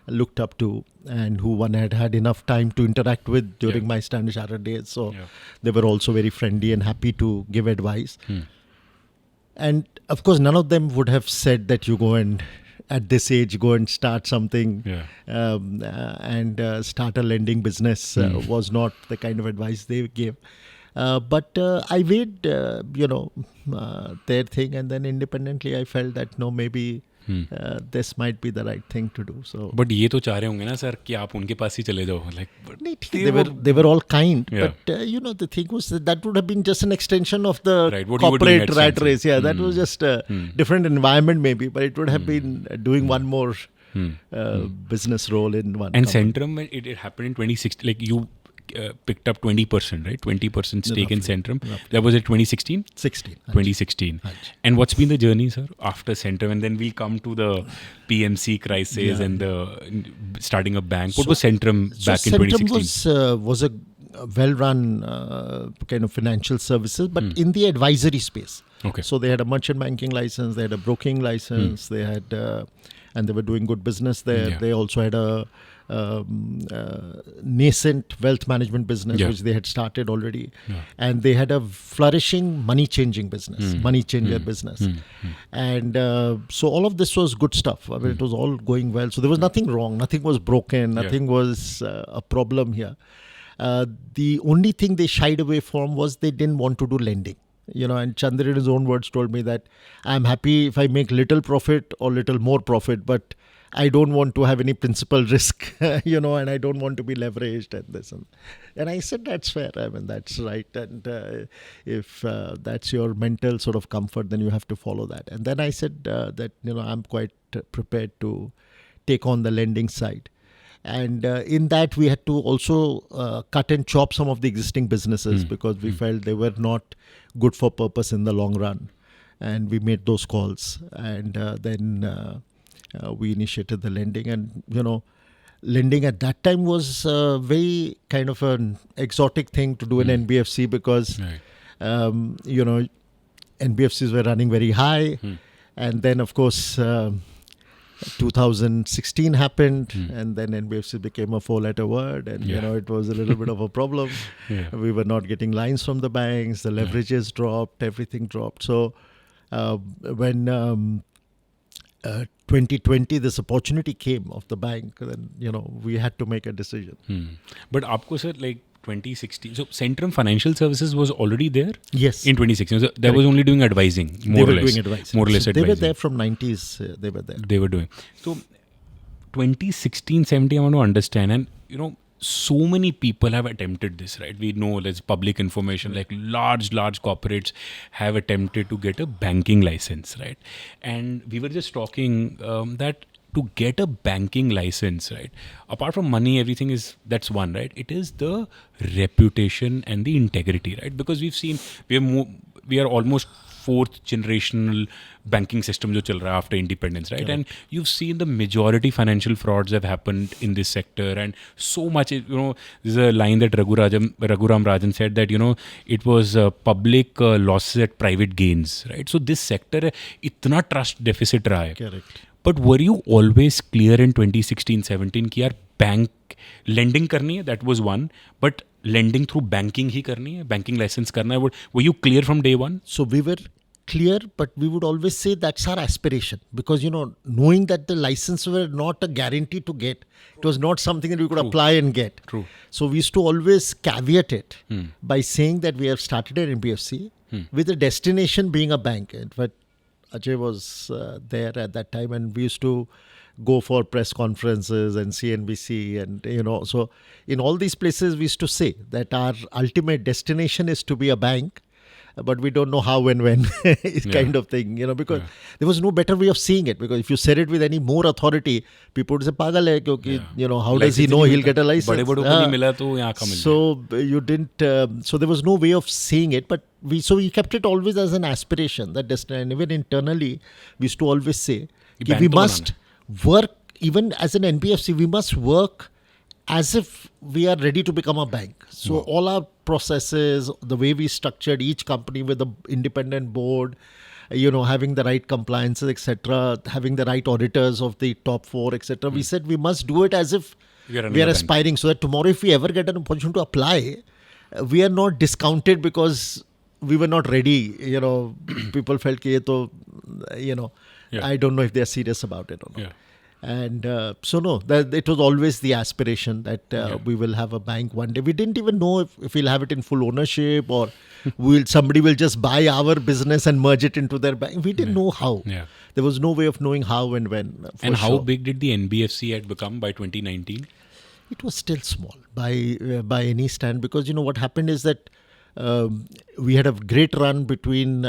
Speaker 2: looked up to, and who one had enough time to interact with during my Standard Chartered days. So they were also very friendly and happy to give advice. And of course, none of them would have said that you go and at this age go and start something and start a lending business. Was not the kind of advice they gave. But I weighed, their thing, and then independently I felt that no, maybe this might be the right thing to do. So,
Speaker 1: but ये तो चाह रहे होंगे ना sir कि आप उनके पास ही चले जाओ, like.
Speaker 2: They were all kind, but the thing was that would have been just an extension of the corporate rat race. Yeah, that was just a different environment maybe, but it would have been doing one more business role in one.
Speaker 1: And
Speaker 2: company.
Speaker 1: Centrum, it happened in 2016. Like you picked up 20%, right? 20% stake in Centrum. That was at 2016? 2016. And what's been the journey, sir, after Centrum? And then we'll come to the PMC crisis and the starting a bank. What was Centrum back in 2016?
Speaker 2: Centrum was a well-run kind of financial services, but in the advisory space.
Speaker 1: Okay.
Speaker 2: So they had a merchant banking license, they had a broking license, they had, and they were doing good business there. They also had a nascent wealth management business which they had started already, and they had a flourishing money changing business, money changer business, and so all of this was good stuff. I mean, it was all going well, so there was nothing wrong, nothing was broken, nothing was a problem here. The only thing they shied away from was they didn't want to do lending. And Chandra in his own words told me that I'm happy if I make little profit or little more profit, but I don't want to have any principal risk, and I don't want to be leveraged and this. And I said, that's fair. I mean, that's right. And if that's your mental sort of comfort, then you have to follow that. And then I said that, I'm quite prepared to take on the lending side. And in that, we had to also cut and chop some of the existing businesses because we felt they were not good for purpose in the long run. And we made those calls. And then we initiated the lending. And, lending at that time was very kind of an exotic thing to do in NBFC because, NBFCs were running very high. And then, of course, 2016 happened, and then NBFC became a four-letter word, and it was a little bit of a problem. We were not getting lines from the banks, the leverages dropped, everything dropped. So when 2020 this opportunity came of the bank, then we had to make a decision.
Speaker 1: But aapko sir, like 2016, so Centrum Financial Services was already there?
Speaker 2: Yes.
Speaker 1: In 2016. So that was only doing advising, more or less. More or less
Speaker 2: so
Speaker 1: advising.
Speaker 2: They were there from 90s, they were there.
Speaker 1: They were doing. So 2016, 17, I want to understand, and so many people have attempted this, right? We know there's public information, like large corporates have attempted to get a banking license, right? And we were just talking that to get a banking license, right? Apart from money, everything that's one, right? It is the reputation and the integrity, right? Because we've seen, we are almost fourth generational banking system jo chal raha after independence, right? And you've seen the majority financial frauds have happened in this sector, and so much, there's a line that Raghuram Rajan said that, it was public losses at private gains, right? So this sector, itna trust deficit raha hai.
Speaker 2: Correct.
Speaker 1: But were you always clear in 2016-17 कि यार bank lending करनी है? That was one. But lending through banking ही करनी है? Banking license करना है? Were you clear from day one?
Speaker 2: So we were clear, but we would always say that's our aspiration. Because, knowing that the license were not a guarantee to get, it was not something that we could apply and get.
Speaker 1: True.
Speaker 2: So we used to always caveat it by saying that we have started an NBFC with the destination being a bank. In fact, Ajay was there at that time, and we used to go for press conferences and CNBC, and so in all these places we used to say that our ultimate destination is to be a bank, but we don't know how and when kind of thing, because there was no better way of seeing it. Because if you said it with any more authority, people would say pagal hai, kyunki, how does he know he'll get a license? So you didn't. So there was no way of seeing it, but we kept it always as an aspiration, that destination. Even internally, we used to always say we must work, even as an NBFC, we must work as if we are ready to become a bank. So all our processes, the way we structured each company with an independent board, having the right compliances, etc., having the right auditors of the top 4, etc. We said we must do it as if we are aspiring, so that tomorrow if we ever get an opportunity to apply, we are not discounted because we were not ready. People felt कि ये तो, I don't know if they are serious about it or not.
Speaker 1: Yeah.
Speaker 2: And so no, it was always the aspiration that we will have a bank one day. We didn't even know if we'll have it in full ownership or somebody will just buy our business and merge it into their bank. We didn't know how.
Speaker 1: Yeah.
Speaker 2: There was no way of knowing how and when.
Speaker 1: And how big did the NBFC had become by 2019?
Speaker 2: It was still small by any stand, because what happened is that we had a great run between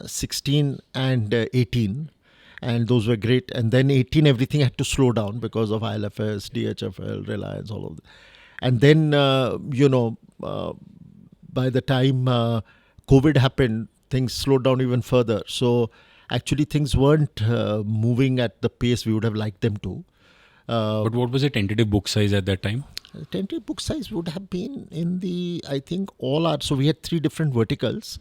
Speaker 2: 16 and 18. And those were great. And then 18, everything had to slow down because of ILFS, DHFL, Reliance, all of that. And then, by the time COVID happened, things slowed down even further. So actually things weren't moving at the pace we would have liked them to.
Speaker 1: But what was the tentative book size at that time?
Speaker 2: Tentative book size would have been in the, I think, so we had 3 different verticals.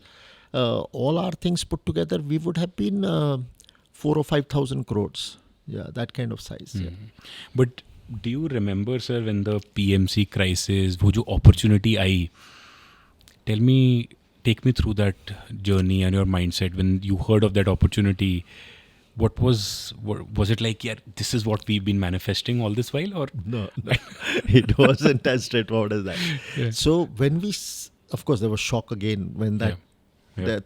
Speaker 2: All our things put together, we would have been 4,000 or 5,000 crores. Yeah, that kind of size. Yeah.
Speaker 1: But do you remember, sir, when the PMC crisis, wo jo opportunity I, take me through that journey and your mindset when you heard of that opportunity. What was it like? Yeah, this is what we've been manifesting all this while, or
Speaker 2: no, it wasn't as straightforward as that.
Speaker 1: Yeah.
Speaker 2: So when of course, there was shock again when that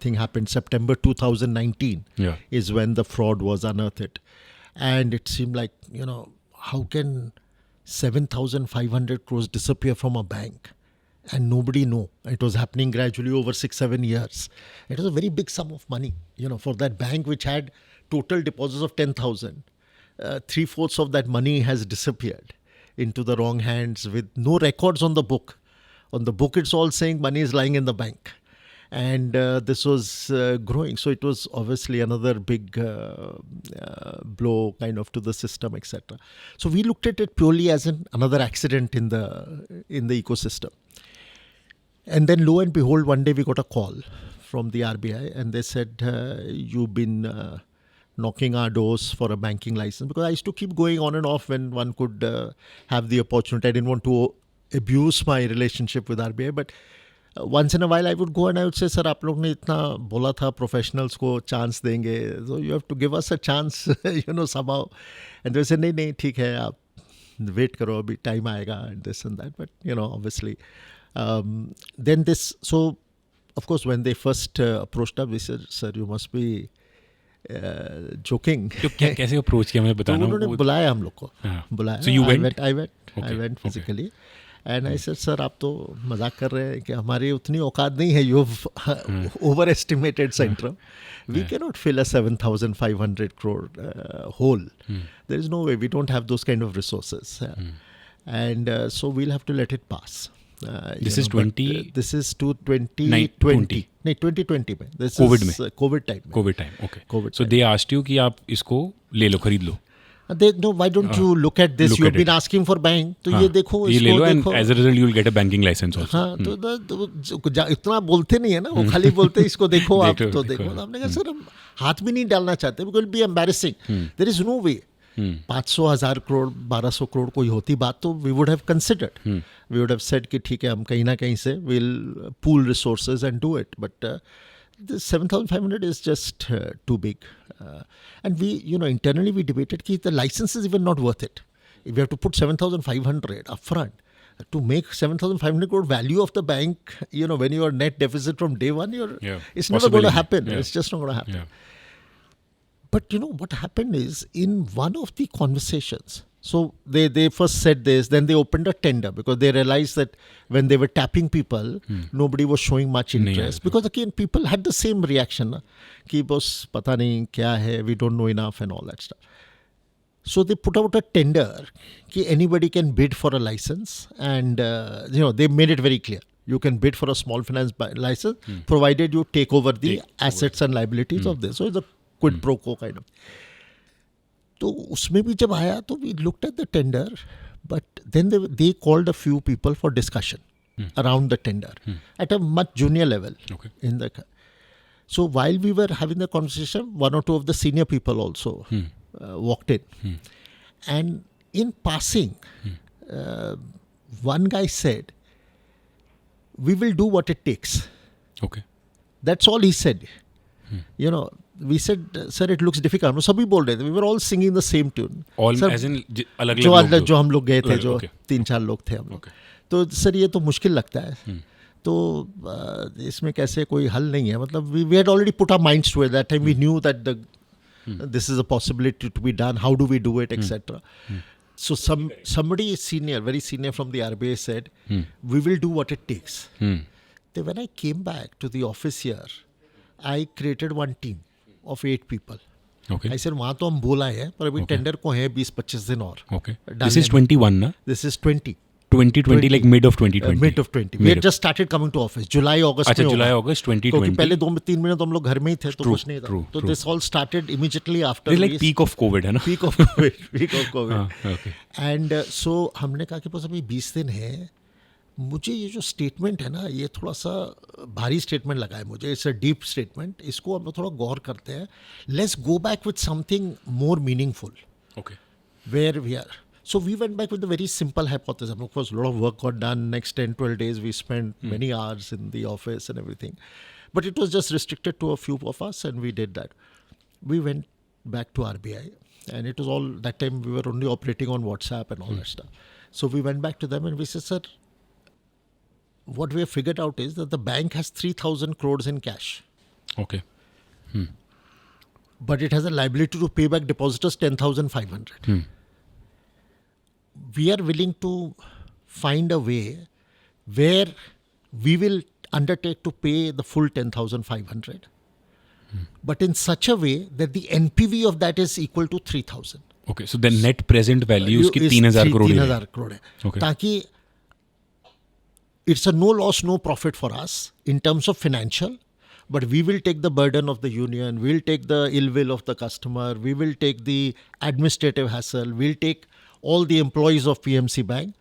Speaker 2: thing happened. September 2019 is when the fraud was unearthed, and it seemed like how can 7,500 crores disappear from a bank and nobody know? It was happening gradually over 6-7 years. It was a very big sum of money, for that bank which had total deposits of 10,000. 3/4 of that money has disappeared into the wrong hands with no records on the book. On the book, it's all saying money is lying in the bank. And this was growing. So it was obviously another big blow kind of to the system, etc. So we looked at it purely as another accident in the ecosystem. And then lo and behold, one day we got a call from the RBI and they said, you've been knocking our doors for a banking license. Because I used to keep going on and off when one could have the opportunity. I didn't want to abuse my relationship with RBI, but once in a while I would go and I would say, sir, आप लोग ने इतना बोला था professionals को chance देंगे, so you have to give us a chance, somehow. And they said, नहीं ठीक है, आप wait करो, अभी time आएगा, and this and that. But obviously, then this. So of course, when they first approached us, we said, sir, you must be joking.
Speaker 1: तो कैसे approach किया मैं बताना हूँ.
Speaker 2: उन्होंने बुलाया हम लोग को, बुलाया.
Speaker 1: So you went?
Speaker 2: I went physically. And I said, sir, आप तो मजाक कर रहे हैं कि हमारी उतनी औकात नहीं है. You've overestimated Centrum. We cannot fill a 7,500 crore hole. There is no way. We don't have those kind of resources. And so we'll have to let it pass.
Speaker 1: This is 20?
Speaker 2: This is 2020. नहीं 2020 में. This
Speaker 1: COVID
Speaker 2: is COVID time.
Speaker 1: COVID time. Okay.
Speaker 2: COVID
Speaker 1: so
Speaker 2: time.
Speaker 1: They asked you कि आप इसको ले लो, खरीद लो.
Speaker 2: No, why don't you look at this? You've been asking for bank, तो ये देखो,
Speaker 1: ये ले लो, and as a result you'll get a banking license also.
Speaker 2: हाँ, तो इतना बोलते नहीं है ना, वो खाली बोलते इसको देखो आप तो देखो. हमने कहा सर हम हाथ भी नहीं डालना चाहते, because it'll be embarrassing. There is no way. 500,000 crore 1,200 crore कोई होती बात तो we would have considered. We would have said कि ठीक है हम कहीं ना कहीं से we'll pool resources and do it. But the 7,500 is just too big. And we, internally we debated that the license is even not worth it. If you have to put 7,500 upfront to make 7,500 crore value of the bank, when you are net deficit from day one, it's never going to happen. Yeah. It's just not going to happen. Yeah. But what happened is in one of the conversations, so they first said this, then they opened a tender because they realized that when they were tapping people, nobody was showing much interest. Because again, people had the same reaction, कि बस पता नहीं क्या है, we don't know enough and all that stuff. So they put out a tender, कि anybody can bid for a license, and they made it very clear. You can bid for a small finance license, provided you take over the assets and liabilities of this. So it's a quid pro quo kind of. तो उसमें भी जब आया तो we looked at the tender, but then they called a few people for discussion around the tender at a much junior level.
Speaker 1: Okay.
Speaker 2: So while we were having the conversation, one or two of the senior people also walked in. And in passing, one guy said, "We will do what it takes."
Speaker 1: Okay.
Speaker 2: That's all he said. You know, we said, "Sir, it looks difficult." हम सभी बोल रहे थे. We were all singing the same tune.
Speaker 1: All
Speaker 2: Sir,
Speaker 1: as in अलग-अलग
Speaker 2: जो हम लोग गए थे, जो
Speaker 1: okay.
Speaker 2: 3-4 लोग थे हम लोग.
Speaker 1: Okay.
Speaker 2: तो सर ये तो मुश्किल लगता है. तो इसमें कैसे कोई हल नहीं है. मतलब we had already put our minds to it. That time we knew that this is a possibility to be done. How do we do it, etc. So somebody senior, very senior from the RBI said, "We will do what it takes." Then when I came back to the office here, I created one team of 8 people.
Speaker 1: Okay.
Speaker 2: I said, वहाँ तो हम बोला है, पर अभी tender को है 20-25 दिन और.
Speaker 1: Okay. This is 21 ना?
Speaker 2: This is 20.
Speaker 1: 2020 like mid of 2020.
Speaker 2: Mid of 20. We had just started coming to office. July, August.
Speaker 1: अच्छा, July, August 2020.
Speaker 2: क्योंकि पहले 2-3 महीने तो हम लोग घर में ही थे, तो कुछ नहीं था.
Speaker 1: True.
Speaker 2: तो this all started immediately after.
Speaker 1: It's like peak of COVID है ना?
Speaker 2: Peak of COVID.
Speaker 1: Okay.
Speaker 2: And so हमने कहा कि बस अभी 20 दिन है. मुझे ये जो स्टेटमेंट है ना, ये थोड़ा सा भारी स्टेटमेंट लगा है मुझे. It's a deep statement. इसको हम थोड़ा गौर करते हैं. Let's go back with something more meaningful.
Speaker 1: Okay.
Speaker 2: Where we are. So we went back with a very simple hypothesis. Of course, a lot of work got done. Next 10-12 days, we spent many hours in the office and everything. But it was just restricted to a few of us, and we did that. We went back to RBI, and it was all, that time we were only operating on WhatsApp and all that stuff. So we went back to them and we said, "Sir, what we have figured out is that the bank has 3,000 crores in cash.
Speaker 1: Okay.
Speaker 2: But it has a liability to pay back depositors 10,500. We are willing to find a way where we will undertake to pay the full 10,500, but in such a way that the NPV of that is equal to 3,000.
Speaker 1: Okay. So the net present value उसकी 3,000 करोड़ है.
Speaker 2: 3,000 crore है.
Speaker 1: Okay.
Speaker 2: ताकि it's a no loss, no profit for us in terms of financial, but we will take the burden of the union, we'll take the ill will of the customer, we will take the administrative hassle, we'll take all the employees of PMC Bank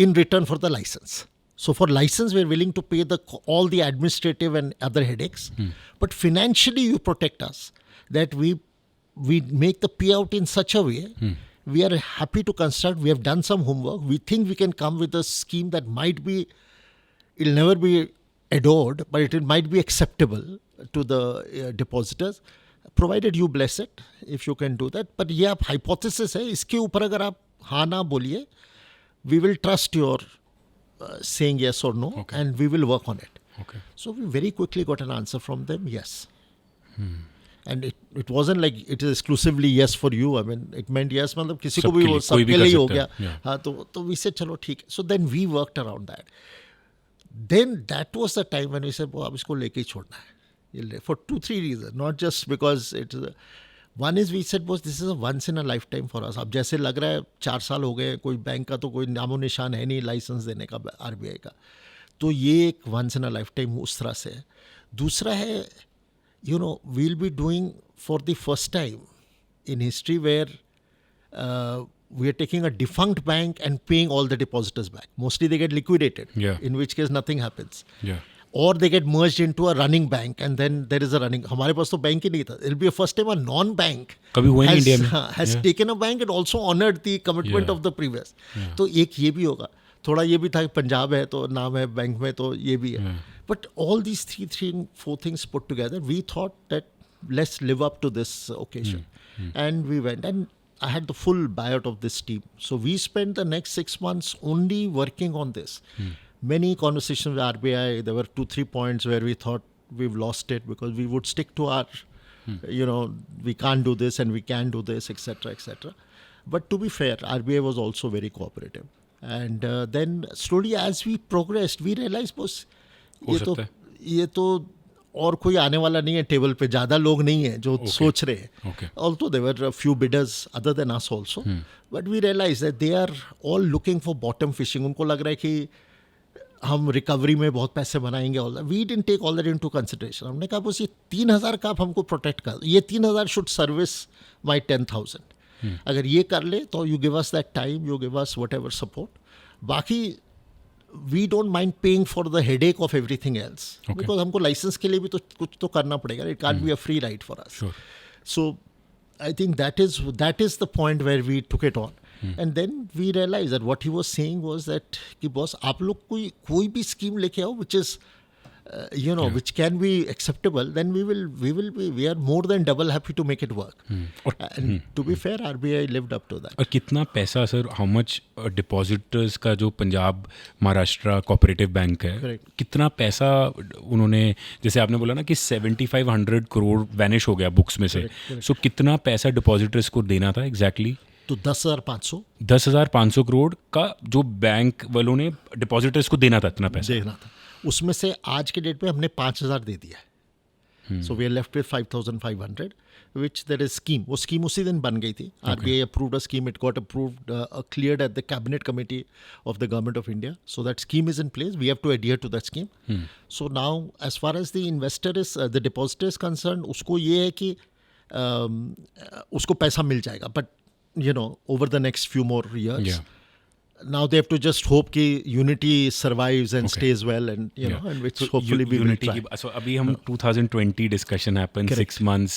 Speaker 2: in return for the license. So for license, we're willing to pay all the administrative and other headaches. But financially, you protect us. That we make the payout in such a way. We are happy to construct. We have done some homework. We think we can come with a scheme that might be, it'll never be adored, but it might be acceptable to the depositors. Provided you bless it, if you can do that. But ये आप hypothesis है. इसके ऊपर अगर आप हाँ ना बोलिए, we will trust your saying yes or no, and we will work on it.
Speaker 1: Okay.
Speaker 2: So we very quickly got an answer from them, yes. And it wasn't like it is exclusively yes for you. I mean, it meant yes, मतलब किसी को भी वो सबके लिए हो गया. हाँ, तो we said चलो ठीक है. So then we worked around that. Then that was the time when we said, अब इसको लेके ही छोड़ना है. For 2-3 reasons, not just because it is. One is we said, boss, this is a once in a lifetime for us. अब जैसे लग रहा है 4 साल हो गए, कोई बैंक का तो कोई नामो निशान है नहीं लाइसेंस देने का RBI का. तो ये एक once in a lifetime उस तरह से है. दूसरा है, we'll be doing for the first time in history where we are taking a defunct bank and paying all the depositors back. Mostly they get liquidated, in which case nothing happens.
Speaker 1: Yeah.
Speaker 2: Or they get merged into a running bank and then there is a running. हमारे पास तो bank ही नहीं था. It'll be a first time a non-bank has taken a bank and also honored the commitment of the previous. तो एक ये भी होगा. थोड़ा ये भी था कि पंजाब है तो नाम है बैंक में तो ये भी है. But all these 3-4 things put together, we thought that let's live up to this occasion. And we went and I had the full buyout of this team. So we spent the next 6 months only working on this. Many conversations with RBI. There were 2-3 points where we thought we've lost it because we would stick to our, we can't do this and we can do this, etc., etc. But to be fair, RBI was also very cooperative. And then slowly as we progressed, we realized, boss, ये तो और कोई आने वाला नहीं है table पे. ज़्यादा लोग नहीं हैं जो सोच रहे हैं. Although there were a few bidders other than us also. But we realized that they are all looking for bottom fishing. उनको लग रहा है कि हम रिकवरी में बहुत पैसे बनाएंगे. We didn't take all that into consideration. हमने कहा बस ये 3,000 का आप हमको प्रोटेक्ट कर. ये 3,000 शुड सर्विस माई 10,000. अगर ये कर ले तो you give us that time, you give us whatever support. बाकी we don't mind paying for the headache of everything else. Because हमको license के लिए भी तो कुछ तो करना पड़ेगा. It can't be a free ride for us.
Speaker 1: Sure.
Speaker 2: So I think that is the point where we took it on. And then we realized that what he was saying was that कि boss आप लोग कोई भी scheme लेके आओ which is which can be acceptable, then we are more than double happy to make it work. And to be fair, RBI lived up to that.
Speaker 1: और कितना पैसा सर, how much depositors का जो Punjab Maharashtra cooperative bank है,
Speaker 2: Correct.
Speaker 1: कितना पैसा उन्होंने, जैसे आपने बोला ना कि 7500 करोड़ वैनिश हो गया बुक्स में से, सो कितना पैसा डिपॉजिटर्स को देना था एग्जैक्टली?
Speaker 2: तो 10,500
Speaker 1: 10,500 करोड़ का जो बैंक वालों ने डिपॉजिटर्स को देना था, इतना पैसा
Speaker 2: देना था. उसमें से आज के डेट में हमने 5,000 दे दिया है. So we are left with 5,500 which there is scheme. वो स्कीम उसी दिन बन गई थी. RBI approved a scheme. It got approved, cleared at the cabinet committee of the government of India. So that scheme is in place. We have to adhere to that scheme. So now as far as the investor is, the depositor is concerned, उसको ये है कि उसको पैसा मिल जाएगा. But over the next few more years, now they have to just hope कि unity survives and stays well, and and which hopefully we will try.
Speaker 1: So अभी हम 2020 discussion happened. Correct. 6 months.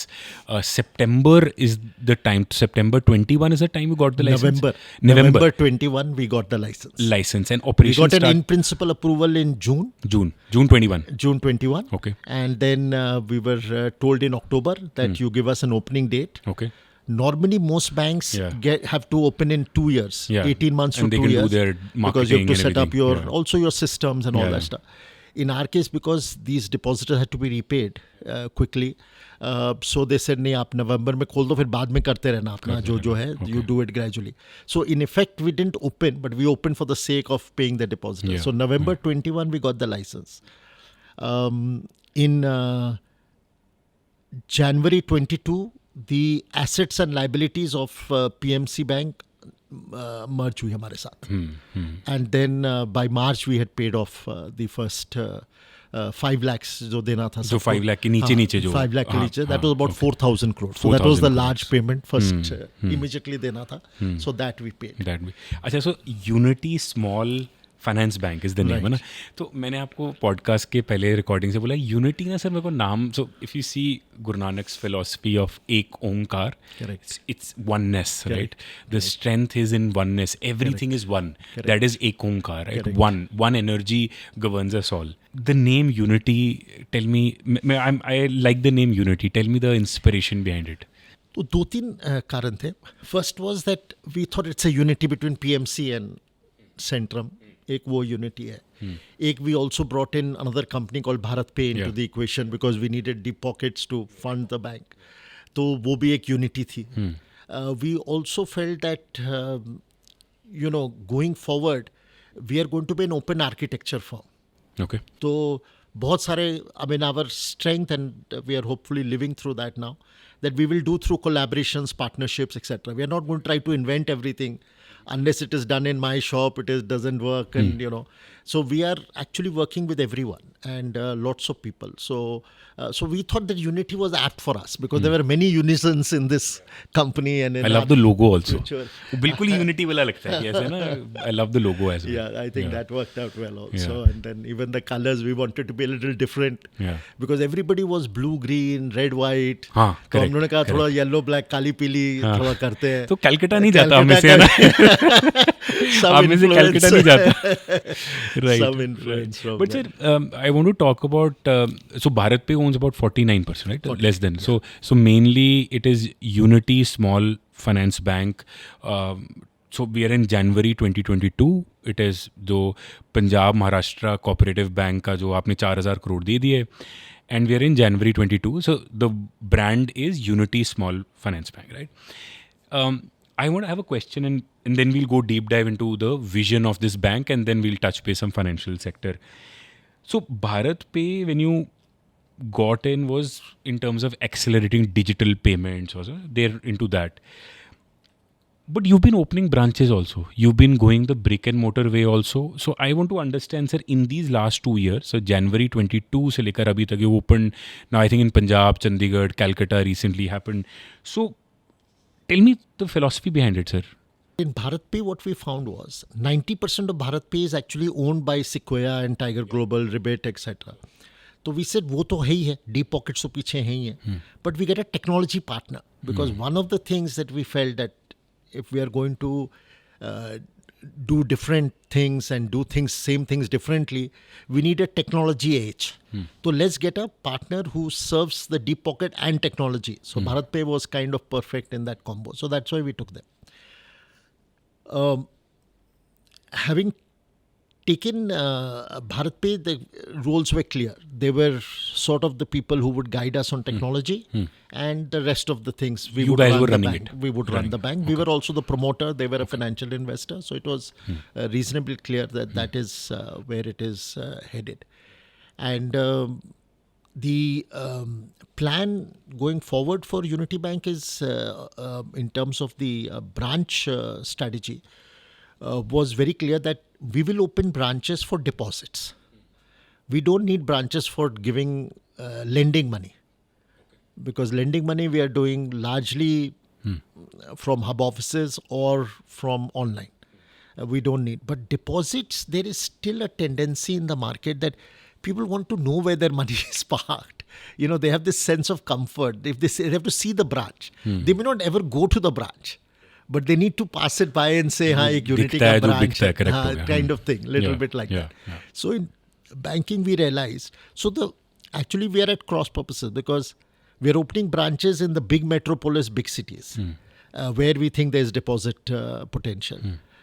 Speaker 1: September is the time. September 21 is the time you got the license.
Speaker 2: November 21 we got the license
Speaker 1: and operation.
Speaker 2: We got an in principle approval in June
Speaker 1: 21.
Speaker 2: June 21.
Speaker 1: Okay.
Speaker 2: And then we were told in October that you give us an opening date.
Speaker 1: Okay.
Speaker 2: Normally, most banks have to open in 2 years, 18 months
Speaker 1: and
Speaker 2: to 2 years.
Speaker 1: And they can do their marketing,
Speaker 2: because you have to set up
Speaker 1: your
Speaker 2: also your systems and all that stuff. In our case, because these depositors had to be repaid quickly, so they said, नहीं आप नवंबर में खोल दो, फिर बाद में करते रहना अपना जो है, you do it gradually. So in effect, we didn't open, but we opened for the sake of paying the depositors. So November 21, we got the license. In January 22, the assets and liabilities of PMC Bank merge हुई हमारे साथ. And then by March we had paid off the first 5 lakhs जो देना था.
Speaker 1: So 5 lakh के नीचे जो
Speaker 2: 5 lakh के नीचे, that was about 4,000 crore. So that was the large payment first immediately देना था. So that we paid.
Speaker 1: अच्छा, so Unity Small finance bank is the name, है ना? तो मैंने आपको पॉडकास्ट के पहले रिकॉर्डिंग से बोला यूनिटी ना सर, मेरे को नाम, so if you see Guru नानक्स philosophy of Ek Onkar, it's oneness, right? The strength is in oneness, everything is one, that is Ek Onkar, right? One energy governs us all. The name unity, tell me, I like the name unity, tell me the inspiration behind it.
Speaker 2: तो 2-3 कारण थे. First was that we thought it's a unity between PMC and Centrum. एक वो unity है. एक we also brought in another company called BharatPe into the equation because we needed deep pockets to fund the bank. तो वो भी एक unity थी. We also felt that going forward we are going to be an open architecture form.
Speaker 1: Okay.
Speaker 2: तो बहुत सारे, I mean our strength and we are hopefully living through that now, that we will do through collaborations, partnerships, etc. We are not going to try to invent everything. Unless it is done in my shop, it doesn't work. And so we are actually working with everyone and lots of people. So we thought that unity was apt for us because there were many unisons in this company. And
Speaker 1: I love the logo also. बिल्कुल ही unity वाला लगता है ऐसे ना. I love the logo as well.
Speaker 2: Yeah, I think that worked out well also. And then even the colors, we wanted to be a little different. Because everybody was blue, green, red, white.
Speaker 1: हाँ,
Speaker 2: तो हम लोगों ने कहा थोड़ा yellow, black, काली, पीली थोड़ा करते हैं.
Speaker 1: तो कलकत्ता नहीं जाता हमें से, ना? आप में से कलकत्ता नहीं जाता. Right.
Speaker 2: Some influence from
Speaker 1: But
Speaker 2: that.
Speaker 1: sir, I want to talk about, so BharatPe owns about 49%, right? 40, less than. Yeah. So mainly it is Unity Small Finance Bank. So we are in January 2022. It is जो Punjab Maharashtra cooperative bank का जो आपने 4,000 करोड़ दे दिए. And we are in January 22. So the brand is Unity Small Finance Bank, right? I want to have a question, and then we'll go deep dive into the vision of this bank, and then we'll touch base some financial sector. So BharatPe, when you got in, was in terms of accelerating digital payments, also they're into that. But you've been opening branches also. You've been going the brick and mortar way also. So I want to understand, sir, in these last 2 years, so January 22 से लेकर अभी तक you opened, now I think in Punjab, Chandigarh, Calcutta recently happened. So tell me the philosophy behind it, sir.
Speaker 2: In BharatPe, what we found was 90% of BharatPe is actually owned by Sequoia and Tiger Global, Rebate, etc. So we said, वो तो है ही है, deep pockets तो पीछे हैं ही है. But we get a technology partner because one of the things that we felt that if we are going to do different things and do same things differently, we need a technology edge. So let's get a partner who serves the deep pocket and technology. So BharatPe was kind of perfect in that combo. So that's why we took them. Having taken BharatPe, the roles were clear. They were sort of the people who would guide us on technology and the rest of the things. We would run the bank. We would run the bank. We were also the promoter. They were a financial investor. So it was reasonably clear that that is where it is headed. And the plan going forward for Unity Bank is, in terms of the branch strategy, was very clear that we will open branches for deposits. We don't need branches for giving lending money. Because lending money we are doing largely from hub offices or from online. We don't need. But deposits, there is still a tendency in the market that people want to know where their money is parked. You know, they have this sense of comfort. If they have to see the branch, they may not ever go to the branch. But they need to pass it by and say, हाँ एक Unity का branch है, kind of thing, little bit like that. So in banking we realized, actually we are at cross purposes because we are opening branches in the big metropolis, big cities, where we think there is deposit potential.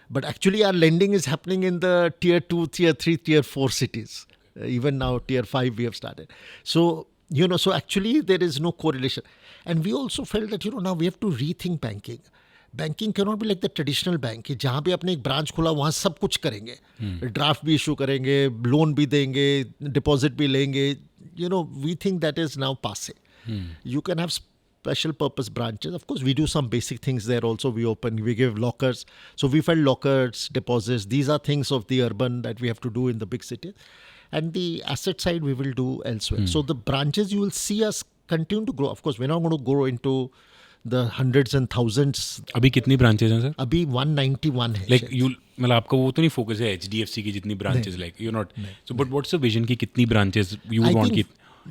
Speaker 2: But actually our lending is happening in the tier 2, tier 3, tier 4 cities. Even now tier 5 we have started. So, so actually there is no correlation. And we also felt that, now we have to rethink banking. Banking cannot be like the traditional bank कि जहाँ भी आपने एक branch खोला वहाँ सब कुछ करेंगे, ड्राफ्ट भी इशू करेंगे, लोन भी देंगे, डिपॉजिट भी लेंगे. We think that is now passé. You can have special purpose branches. Of course, we do some basic things there also. We give lockers. So we felt lockers, deposits. These are things of the urban that we have to do in the big cities. And the asset side we will do elsewhere. So the branches you will see us continue to grow. Of course, we're not going to grow into the hundreds and thousands.
Speaker 1: अभी कितनी branches हैं sir?
Speaker 2: अभी 191 है.
Speaker 1: Like मतलब आपका वो तो नहीं फोकस है HDFC की जितनी branches, like you're not. So but what's the vision की कितनी ब्रांचेस you would want की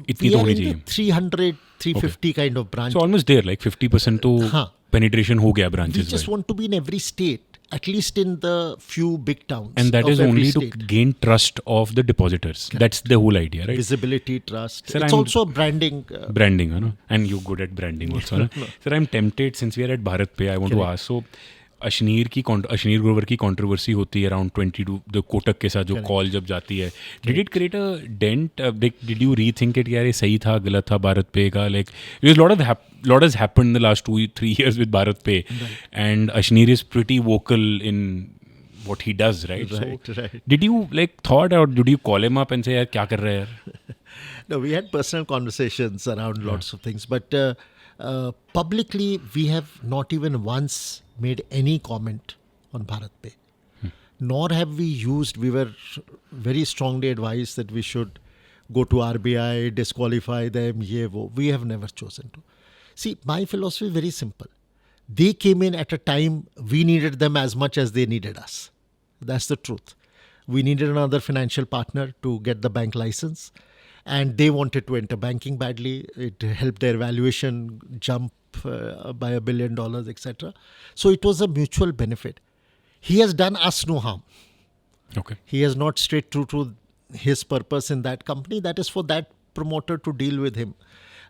Speaker 1: इतनी तो होनी चाहिए? 300, 350 kind of branch. So almost there, like 50% तो penetration हो गया branches.
Speaker 2: We just want to be in every state, at least in the few big towns.
Speaker 1: And that is only to gain trust of the depositors. Correct. That's the whole idea, right?
Speaker 2: Visibility, trust. Sir, it's also branding.
Speaker 1: Branding, and you're good at branding also. No. Sir, I'm tempted, since we are at BharatPe, I want to ask. So, Ashneer Grover की controversy होती है around 22 the Kotak के साथ जो call जब जाती है, did it create a dent? Did you rethink it, यार ये सही था गलत था BharatPe का? Like lot has happened in the last 2-3 years with BharatPe, and Ashneer is pretty vocal in what he does, right?
Speaker 2: Right.
Speaker 1: Did you thought, or did you call him up and say, यार क्या कर रहा है यार?
Speaker 2: No, we had personal conversations around lots of things, but publicly we have not even once made any comment on BharatPe. Nor have we were very strongly advised that we should go to RBI, disqualify them, we have never chosen to. See, my philosophy is very simple. They came in at a time we needed them as much as they needed us. That's the truth. We needed another financial partner to get the bank license, and they wanted to enter banking badly. It helped their valuation jump by $1 billion, etc. So it was a mutual benefit. He has done us no harm.
Speaker 1: Okay.
Speaker 2: He has not stayed true to his purpose in that company. That is for that promoter to deal with him.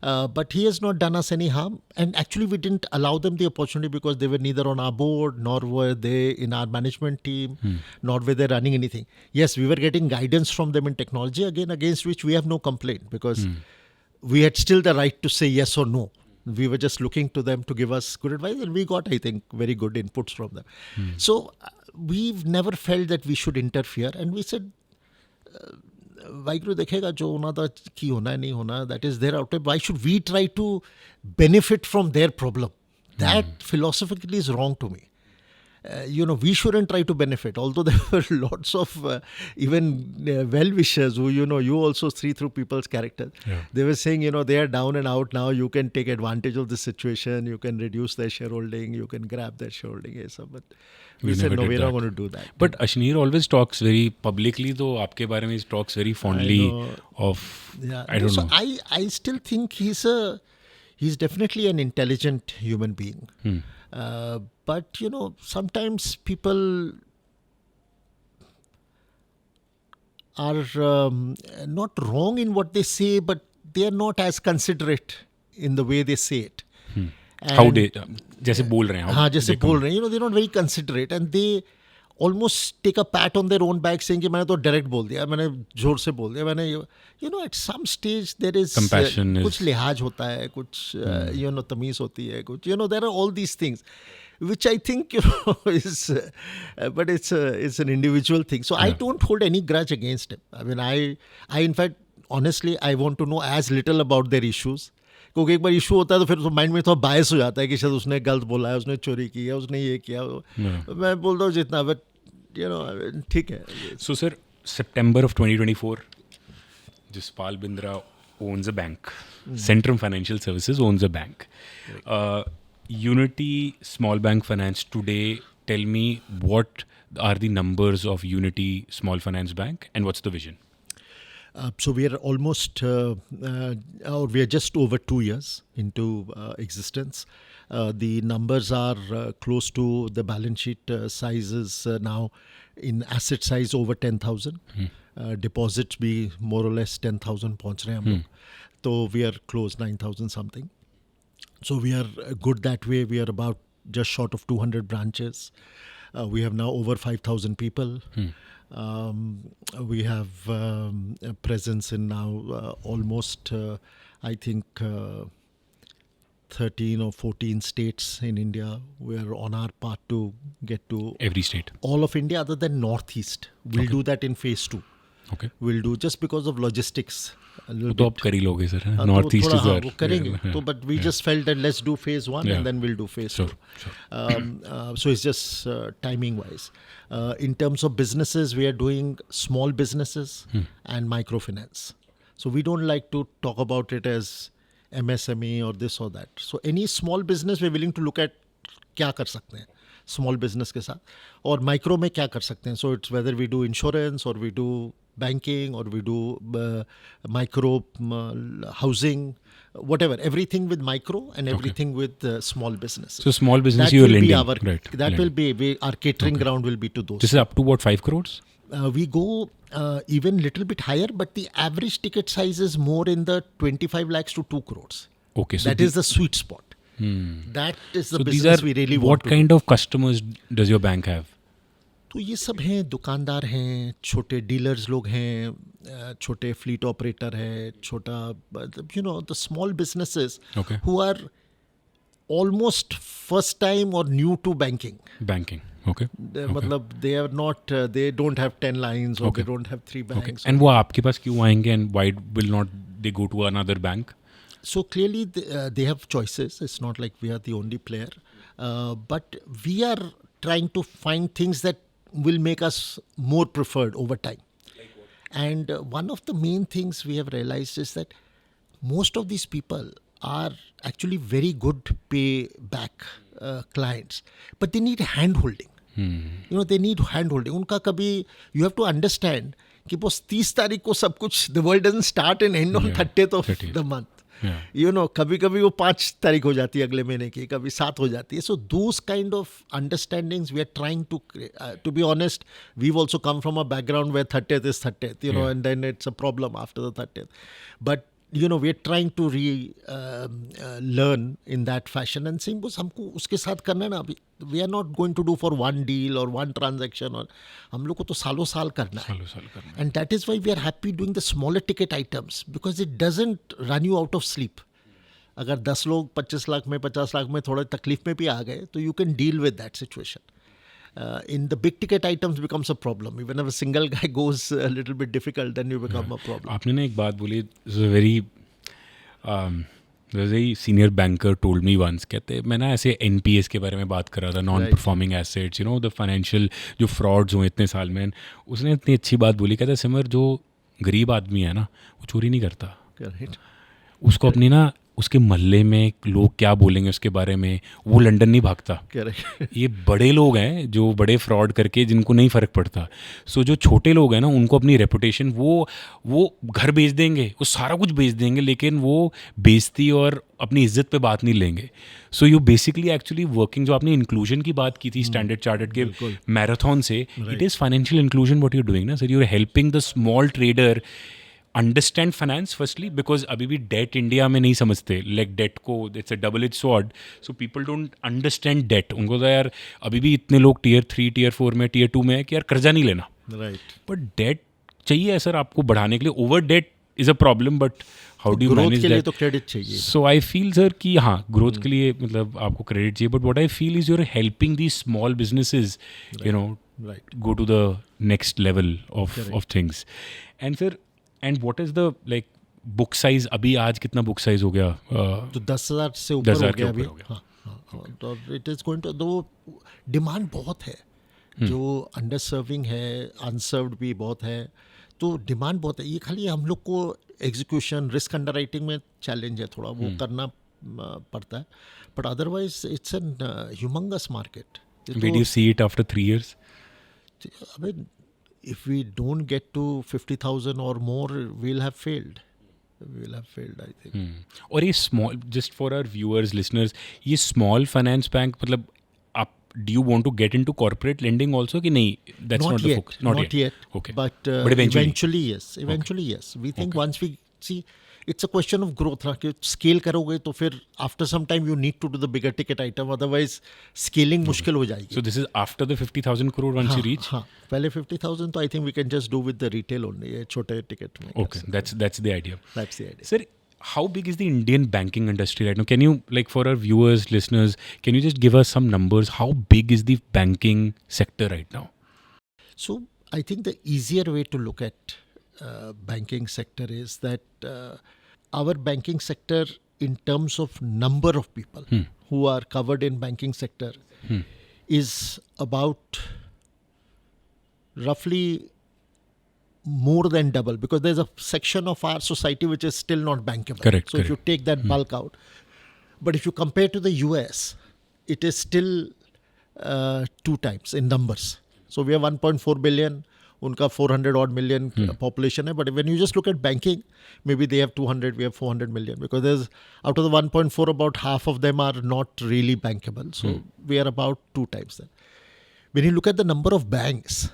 Speaker 2: But he has not done us any harm. And actually we didn't allow them the opportunity because they were neither on our board, nor were they in our management team, nor were they running anything. Yes, we were getting guidance from them in technology, again, against which we have no complaint because we had still the right to say yes or no. We were just looking to them to give us good advice, and we got, I think, very good inputs from them. So we've never felt that we should interfere, and we said, Waheguru देखेगा जो होना था कि होना है नहीं होना, that is their outcome. Why should we try to benefit from their problem? That philosophically is wrong to me. we shouldn't try to benefit. Although there were lots of even well-wishers who, you also see through people's characters.
Speaker 1: Yeah.
Speaker 2: They were saying, they are down and out now. You can take advantage of this situation. You can reduce their shareholding. You can grab their shareholding. Yes, but we said, no, we're not going to do that.
Speaker 1: But Ashneer always talks very publicly, though, आपके बारे में he talks very fondly of, I don't know.
Speaker 2: I still think he's definitely an intelligent human being. But, sometimes people are not wrong in what they say, but they are not as considerate in the way they say it.
Speaker 1: How they, जैसे बोल रहे हैं.
Speaker 2: हाँ, जैसे बोल रहे हैं. They're not very considerate and they almost take a pat on their own back saying कि मैंने तो direct बोल दिया, मैंने जोर से बोल दिया, मैंने, at some stage there is
Speaker 1: compassion
Speaker 2: कुछ लिहाज होता है, कुछ, तमीज़ होती है, कुछ, there are all these things. Which I think, is, but it's an individual thing. So I don't hold any grudge against him. I mean, I in fact, honestly, I want to know as little about their issues. क्योंकि एक बार issue होता है तो फिर तो mind में थोड़ा बायस हो जाता है कि शायद उसने गलत बोला है, उसने चोरी की है, उसने ये किया. मैं बोलता हूँ जितना, but ठीक है.
Speaker 1: So sir, September of 2024, JASPAL Bindra owns a bank. Centrum Financial Services owns a bank. Unity Small Bank Finance today, tell me what are the numbers of Unity Small Finance Bank and what's the vision?
Speaker 2: So we are almost, or we are just over 2 years into existence. The numbers are close to the balance sheet sizes now in asset size over 10,000. Deposits be more or less 10,000 पहुंच रहे हैं हम लोग. So we are close 9,000 something. So we are good that way. We are about just short of 200 branches. We have now over 5,000 people. We have a presence in now almost, I think, 13 or 14 states in India. We are on our path to get to
Speaker 1: every state.
Speaker 2: All of India other than Northeast. We'll do that in phase 2.
Speaker 1: Okay.
Speaker 2: We'll do just because of logistics.
Speaker 1: तो आप कर ही लोगे sir. North East is
Speaker 2: वो करेंगे. तो but we just felt that let's do phase 1 and then we'll do phase 2. So it's just timing wise. In terms of businesses, we are doing small businesses and microfinance. So we don't like to talk about it as MSME or this or that. So any small business we're willing to look at क्या कर सकते हैं small business के साथ, और micro में क्या कर सकते हैं. So it's whether we do insurance or we do banking or we do micro housing, whatever, everything with micro and everything with small businesses.
Speaker 1: So small business
Speaker 2: that
Speaker 1: you are
Speaker 2: will
Speaker 1: lending.
Speaker 2: Be our,
Speaker 1: right.
Speaker 2: That will be our catering ground will be to those.
Speaker 1: This is up to what, 5 crores?
Speaker 2: We go even little bit higher, but the average ticket size is more in the 25 lakhs to 2 crores.
Speaker 1: Okay. So
Speaker 2: that is the sweet spot. That is the
Speaker 1: so
Speaker 2: business we really want.
Speaker 1: What kind of customers does your bank have?
Speaker 2: तो ये सब हैं, दुकानदार हैं, छोटे dealers लोग हैं, छोटे फ्लीट ऑपरेटर है, छोटा, the small businesses who are almost first time or new to banking.
Speaker 1: Okay.
Speaker 2: मतलब they are not, they don't have 10 lines or they don't have 3 banks.
Speaker 1: Okay. And वो आपके पास क्यों आएंगे and why will not they go to another bank?
Speaker 2: So clearly they have choices. It's not like we are the only player. But we are trying to find things that will make us more preferred over time. Like what? And one of the main things we have realized is that most of these people are actually very good pay back clients, but they need hand holding. They need hand holding. उनका कभी, you have to understand कि बस 30 तारीख को सब कुछ, the world doesn't start and end on 30th of the month. कभी कभी वो 5 तारीख हो जाती है अगले महीने की, कभी 7 हो जाती है. So those kind of understandings we are trying to be honest, we've also come from a background where 30th is 30th, and then it's a problem after the 30th. But we are trying to learn in that fashion and saying बस हमको उसके साथ करना है ना. अभी we are not going to do for one deal or one transaction, और हम लोग को तो सालों साल करना है. And that is why we are happy doing the smaller ticket items, because it doesn't run you out of sleep. अगर 10 लोग 25 लाख में 50 लाख में थोड़ा तकलीफ में भी आ गए तो you can deal with that situation. In the big ticket items becomes a problem. Even if a single guy goes a little bit difficult, then you become a problem.
Speaker 1: आपने ना एक बात बोली, very There's a senior banker told me once, कहते मैं ना ऐसे NPS के बारे में बात कर रहा था, non performing assets, you know the financial जो फ्रॉड्स हुए इतने साल में, उसने इतनी अच्छी बात बोली, कहता सिमर जो गरीब आदमी है ना वो चोरी नहीं करता, उसको अपनी ना उसके मोहल्ले में लोग क्या बोलेंगे उसके बारे में, वो लंदन नहीं भागता। ये बड़े लोग हैं जो बड़े फ्रॉड करके जिनको नहीं फ़र्क पड़ता। सो जो छोटे लोग हैं ना उनको अपनी रेपुटेशन, वो घर बेच देंगे, वो सारा कुछ बेच देंगे, लेकिन वो बेइज्जती और अपनी इज्जत पे बात नहीं लेंगे। So you basically actually working, जो आपने इंक्लूजन की बात की थी स्टैंडर्ड चार्टर्ड के मैराथन से, it is financial inclusion what you doing ना sir, you are helping the small trader understand finance firstly, because अभी भी डेट इंडिया में नहीं समझते, लाइक डेट को it's a double edge sword, so people don't understand debt. उनको तो यार अभी भी इतने लोग टियर 3 टियर 4 में टियर 2 में है कि यार कर्जा नहीं लेना,
Speaker 2: राइट।
Speaker 1: बट डेट चाहिए है सर आपको बढ़ाने के लिए, over that is a problem, but how do you manage
Speaker 2: के लिए
Speaker 1: दैट?
Speaker 2: तो क्रेडिट चाहिए।
Speaker 1: सो आई फील सर कि हाँ ग्रोथ के लिए मतलब आपको क्रेडिट चाहिए, but what I feel is you're helping the small businesses you know go to the next level of things. And sir, and what is the like book size? अभी आज कितना book size हो गया?
Speaker 2: तो 10,000 से ऊपर
Speaker 1: 10,000
Speaker 2: हो गया
Speaker 1: के
Speaker 2: अभी।
Speaker 1: ऊपर हो गया।
Speaker 2: हाँ, तो इट इज़ गोइंग टू, दो डिमांड बहुत है, जो अंडर सर्विंग है, अनसर्व्ड भी बहुत है, तो डिमांड बहुत है। ये खाली हम लोग को एग्जीक्यूशन, रिस्क अंडर राइटिंग में चैलेंज है थोड़ा, वो करना पड़ता है, but otherwise it's an humongous market.
Speaker 1: Where do you see it after 3 years?
Speaker 2: I mean, if we don't get to 50,000 or more, we'll have failed. We'll have failed, I think.
Speaker 1: और ये small, just for our viewers, listeners, ये small finance bank मतलब आप do you want to get into corporate lending also कि नहीं? That's not the focus.
Speaker 2: Not yet.
Speaker 1: Okay.
Speaker 2: But eventually, yes. Eventually, yes. We think once we see, it's a question of growth. कि scale करोगे तो फिर after some time you need to do the bigger ticket item. Otherwise, scaling मुश्किल हो जाएगी.
Speaker 1: So this is after the 50,000 crore once you reach?
Speaker 2: हाँ, पहले 50,000 तो I think we can just do with the retail only. ये छोटे ticket में.
Speaker 1: Okay, that's the idea.
Speaker 2: That's the idea.
Speaker 1: Sir, how big is the Indian banking industry right now? Can you, like for our viewers, listeners, can you just give us some numbers? How big is the banking sector right now?
Speaker 2: So I think the easier way to look at banking sector is that our banking sector in terms of number of people who are covered in banking sector is about roughly more than double, because there's a section of our society which is still not bankable.
Speaker 1: Correct.
Speaker 2: So if you take that bulk out, but if you compare to the US, it is still 2 times in numbers. So we have 1.4 billion, unka 400 odd million population hai, but when you just look at banking, maybe they have 200, we have 400 million, because there's out of the 1.4, about half of them are not really bankable. So we are about 2 times that. When you look at the number of banks,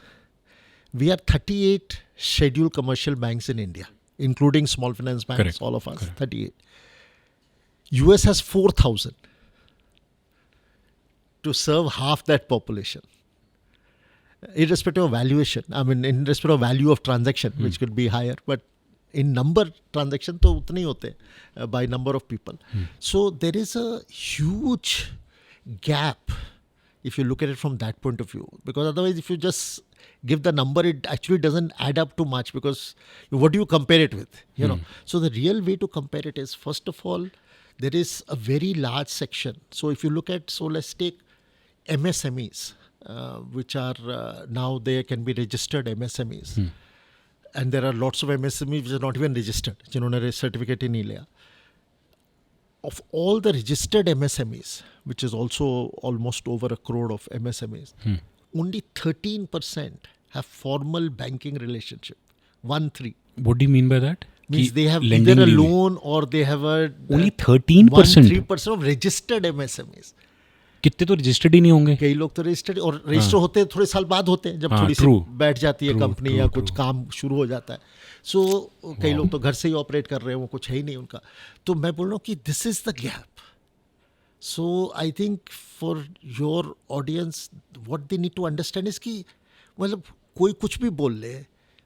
Speaker 2: we are 38 scheduled commercial banks in India, including small finance banks.
Speaker 1: Correct.
Speaker 2: All of us.
Speaker 1: Correct.
Speaker 2: 38. US has 4,000 to serve half that population. Irrespective of valuation, I mean, irrespective of value of transaction, which could be higher, but in number transaction to utne hi hote by number of people. So there is a huge gap if you look at it from that point of view, because otherwise if you just give the number, it actually doesn't add up to much, because what do you compare it with, you know? So the real way to compare it is, first of all, there is a very large section. So if you look at, so let's take MSMEs, which are now they can be registered MSMEs. And there are lots of MSMEs which are not even registered, जिन्होंने certificate ही नहीं लिया. Of all the registered MSMEs, which is also almost over 1 crore of MSMEs, only 13% have formal banking relationship. 1-3.
Speaker 1: What do you mean by that?
Speaker 2: Means they have
Speaker 1: lending
Speaker 2: either a
Speaker 1: नहीं हुई.
Speaker 2: loan or they have a
Speaker 1: Only 13%?
Speaker 2: 1-3% of registered MSMEs.
Speaker 1: कितने तो registered ही नहीं होंगे.
Speaker 2: कई लोग तो registered, और रजिस्टर होते हैं थोड़े साल बाद होते हैं, जब थोड़ी सी बैठ जाती है कंपनी या कुछ काम शुरू हो जाता है. सो कई लोग तो घर से ही ऑपरेट कर रहे हैं, वो कुछ है ही नहीं उनका. तो मैं बोल रहा हूँ कि this is the gap. So I think for your audience what they need to understand is कि मतलब कोई कुछ भी बोल ले,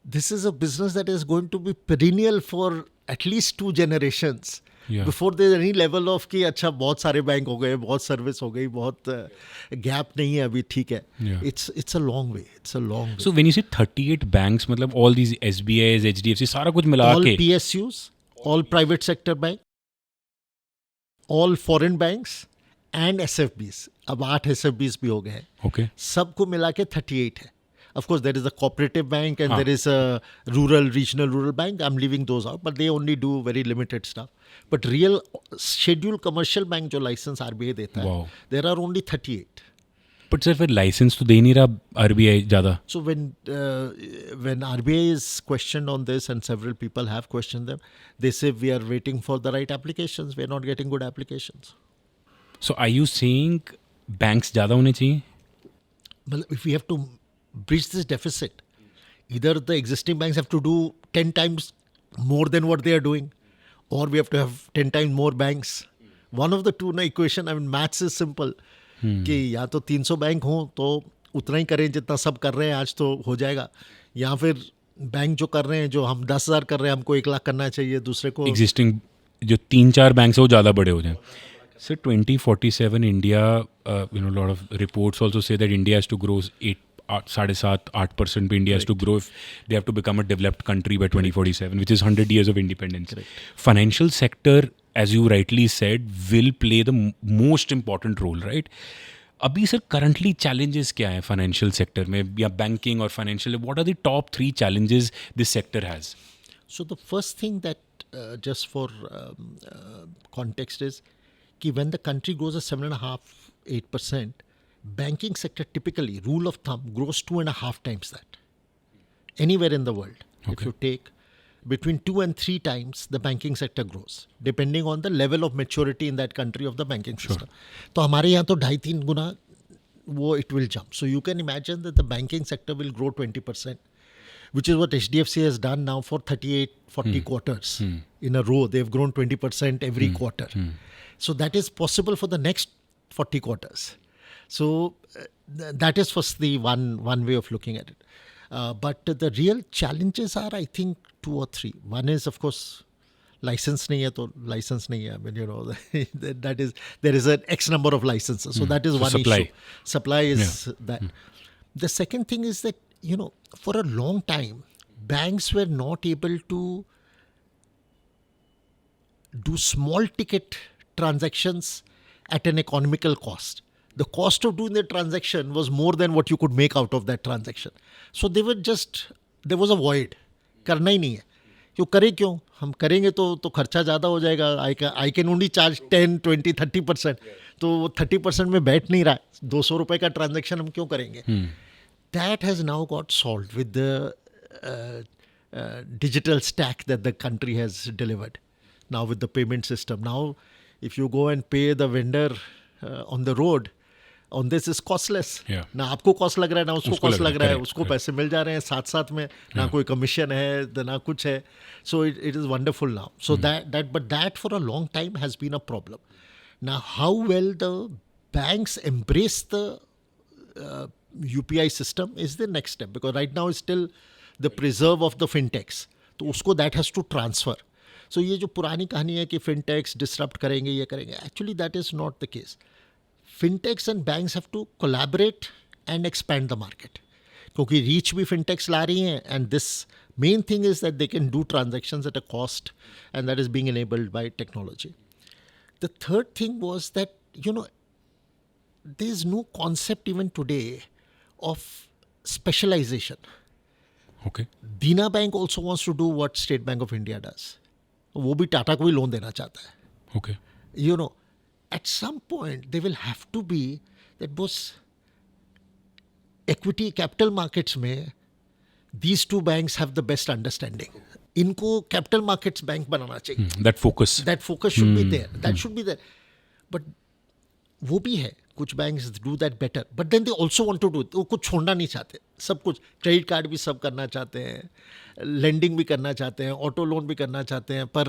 Speaker 2: this is a business that is going to be perennial for at least 2 generations. Before there any level of कि अच्छा बहुत सारे बैंक हो गए, बहुत सर्विस हो गई, बहुत गैप नहीं है अभी, ठीक है. It's a long way, it's a long way.
Speaker 1: So when you से 38 बैंक्स, मतलब ऑल दीज SBIs, HDFC, सारा कुछ मिला के,
Speaker 2: all PSUs, all private sector bank, all foreign banks and SFBs. अब 8 SFBs भी हो गए हैं.
Speaker 1: Okay.
Speaker 2: सबको मिला के 38 है. Of course, there is a cooperative bank and
Speaker 1: हाँ.
Speaker 2: there is a regional bank. I'm leaving those out, but they only do very limited stuff. But real scheduled commercial bank जो license RBI देता है,
Speaker 1: Wow.
Speaker 2: there are only 38.
Speaker 1: But sir, फिर licence तो दे नहीं रहा RBI ज़्यादा.
Speaker 2: So when RBI is questioned on this, and several people have questioned them, they say we are waiting for the right applications. We are not getting good applications.
Speaker 1: So are you saying banks ज़्यादा होने चाहिए?
Speaker 2: Well, if we have to bridge this deficit, either the existing banks have to do 10 times more than what they are doing, or we have to have 10 times more banks. One of the two na equation, I mean, maths is simple. कि या तो 300 bank हों तो उतना ही करें जितना सब कर रहे हैं आज तो हो जाएगा, या फिर बैंक जो कर रहे हैं, जो हम 10,000 कर रहे हैं, हमको 1 लाख करना चाहिए, दूसरे को
Speaker 1: एग्जिस्टिंग जो 3-4 बैंक्स है वो ज़्यादा बड़े हो जाएं. Sir 2047 India lot of reports also say that India has to grow 7.5-8% पे India has to grow if they have to become a developed country by 2047 which is 100 years of independence. Financial sector, as you rightly said, will play the most important role, right? अभी sir currently challenges क्या हैं financial sector में या banking और financial, what are the top 3 challenges this sector has?
Speaker 2: So the first thing that just for context is कि when the country grows at 7.5-8%, banking sector typically, rule of thumb, grows 2.5 times that anywhere in the world.
Speaker 1: Okay.
Speaker 2: If you take between 2 and 3 times the banking sector grows, depending on the level of maturity in that country of the banking system. तो हमारे यहाँ तो 2.5-3 गुना वो it will jump. So you can imagine that the banking sector will grow 20%, which is what HDFC has done now for 38-40 quarters in a row. They've grown 20% every quarter. So that is possible for the next 40 quarters. So that is firstly one way of looking at it. But the real challenges are, I think, 2 or 3. One is, of course, license nahi hai to license nahi hai. I mean, that is, there is an X number of licenses. So that is one
Speaker 1: supply.
Speaker 2: issue. Supply is that. The second thing is that, for a long time, banks were not able to do small ticket transactions at an economical cost. The cost of doing the transaction was more than what you could make out of that transaction. So they were there was a void. करना ही नहीं है. क्यों करे क्यों? हम करेंगे तो खर्चा ज़्यादा हो जाएगा. I can only charge 10, 20, 30%. तो 30% में बैठ नहीं रहा है. 200 रुपए का ट्रांजेक्शन हम क्यों करेंगे? That has now got solved with the digital stack that the country has delivered. Now with the payment system. Now if you go and pay the vendor on the road, on this is costless. ना आपको cost लग रहा है, ना उसको cost लग रहा है, उसको पैसे मिल जा रहे हैं साथ में, ना कोई कमीशन है, ना कुछ है. So it is wonderful now. So that for a long time has been a problem. Now how well the banks embrace the UPI system is the next step, because right now is still the preserve of the fintechs. तो उसको that has to transfer. So ये जो पुरानी कहानी है कि fintechs disrupt करेंगे, ये करेंगे, actually that is not the case. Fintechs and banks have to collaborate and expand the market. क्योंकि reach भी fintechs ला रही हैं, and this main thing is that they can do transactions at a cost, and that is being enabled by technology. The third thing was that, there is no concept even today of specialization.
Speaker 1: Okay.
Speaker 2: Dina Bank also wants to do what State Bank of India does. वो भी टाटा को ही loan देना चाहता है.
Speaker 1: Okay.
Speaker 2: At some point there will have to be that both equity capital markets में these two banks have the best understanding. इनको capital markets bank बनाना चाहिए.
Speaker 1: That focus
Speaker 2: should be there. That should be there. But वो भी है, कुछ banks do that better, but then they also want to do it. वो कुछ छोड़ना नहीं चाहते, सब कुछ, क्रेडिट कार्ड भी सब करना चाहते हैं, लेंडिंग भी करना चाहते हैं, ऑटो लोन भी करना चाहते हैं, पर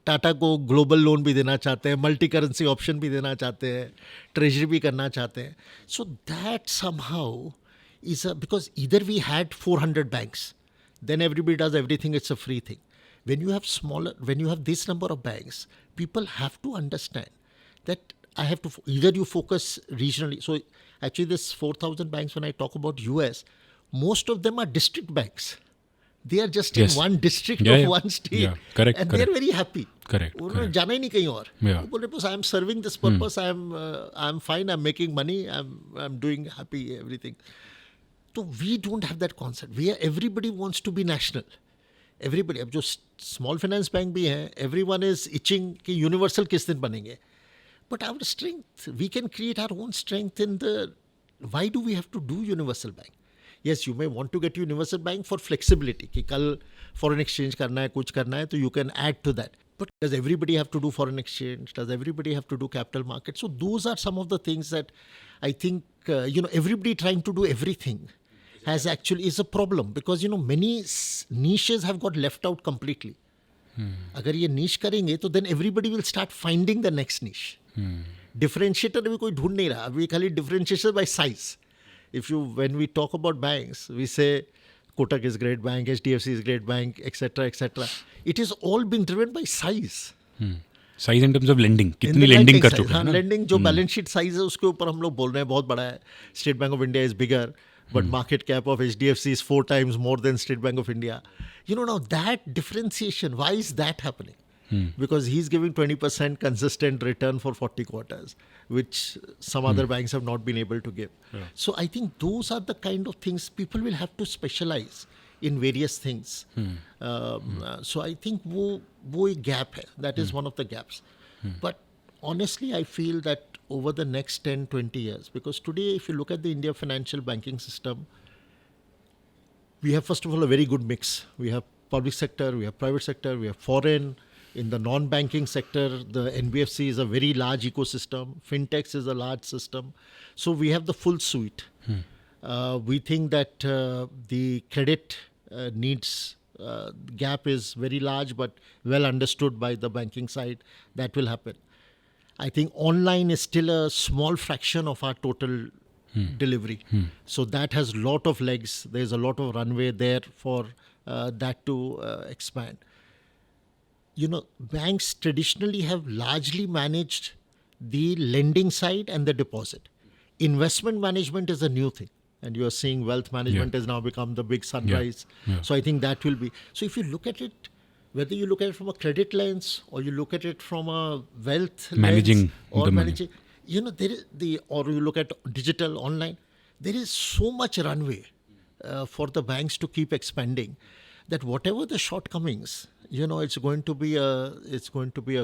Speaker 2: टाटा को ग्लोबल लोन भी देना चाहते हैं, मल्टी करेंसी ऑप्शन भी देना चाहते हैं, ट्रेजरी भी करना चाहते हैं. So that somehow is because either we had 400 banks, then everybody does everything, it's a free thing. When you have this number of banks, people have to understand that I have to, either you focus regionally. So actually this 4,000 banks, when I talk about US, most of them are district banks. They are just in one district of one state.
Speaker 1: Yeah, correct.
Speaker 2: And they're very happy.
Speaker 1: Correct
Speaker 2: उन्होंने जाना ही नहीं कहीं और.
Speaker 1: Yeah.
Speaker 2: वो बोल रहे बस I am serving this purpose, I am fine, I am making money, I am doing happy everything. तो we don't have that concept. We everybody wants to be national. Everybody. अब जो स्मॉल फाइनेंस बैंक भी हैं, everyone is itching कि universal किस दिन बनेंगे. But our strength, we can create our own strength in the. Why do we have to do universal bank? Yes, you may want to get universal bank for flexibility. कि कल foreign exchange करना है, कुछ करना है, तो you can add to that. But does everybody have to do foreign exchange? Does everybody have to do capital market? So those are some of the things that I think everybody trying to do everything has actually is a problem, because many niches have got left out completely. अगर ये niche करेंगे तो then everybody will start finding the next niche. Differentiator भी कोई ढूंढ नहीं रहा. अभी खाली differentiation by size. When we talk about banks, we say Kotak is great bank, HDFC is great bank, etc., etc. It is all been driven by size.
Speaker 1: Size in terms of lending, कितनी lending कर चुके हैं ना.
Speaker 2: Lending जो balance sheet size है उसके ऊपर हम लोग बोल रहे हैं बहुत बड़ा है. State bank of India is bigger, but market cap of HDFC is 4 times more than State Bank of India. Now that differentiation, why is that happening? Because he's giving 20% consistent return for 40 quarters, which some other banks have not been able to give.
Speaker 1: Yeah.
Speaker 2: So I think those are the kind of things people will have to specialize in various things. So I think वो एक gap है. That is one of the gaps. But honestly, I feel that over the next 10-20 years, because today if you look at the India financial banking system, we have first of all a very good mix. We have public sector, we have private sector, we have foreign. In the non-banking sector, the NBFC is a very large ecosystem. Fintechs is a large system. So we have the full suite. We think that the credit needs gap is very large, but well understood by the banking side. That will happen. I think online is still a small fraction of our total delivery. So that has a lot of legs. There's a lot of runway there for that to expand. Banks traditionally have largely managed the lending side and the deposit. Investment management is a new thing. And you are seeing wealth management has now become the big sunrise.
Speaker 1: Yeah.
Speaker 2: So I think that will be. So if you look at it, whether you look at it from a credit lens or you look at it from a wealth
Speaker 1: Managing
Speaker 2: lens or
Speaker 1: the
Speaker 2: managing, there is or you look at digital online, there is so much runway for the banks to keep expanding, that whatever the shortcomings, it's going to be a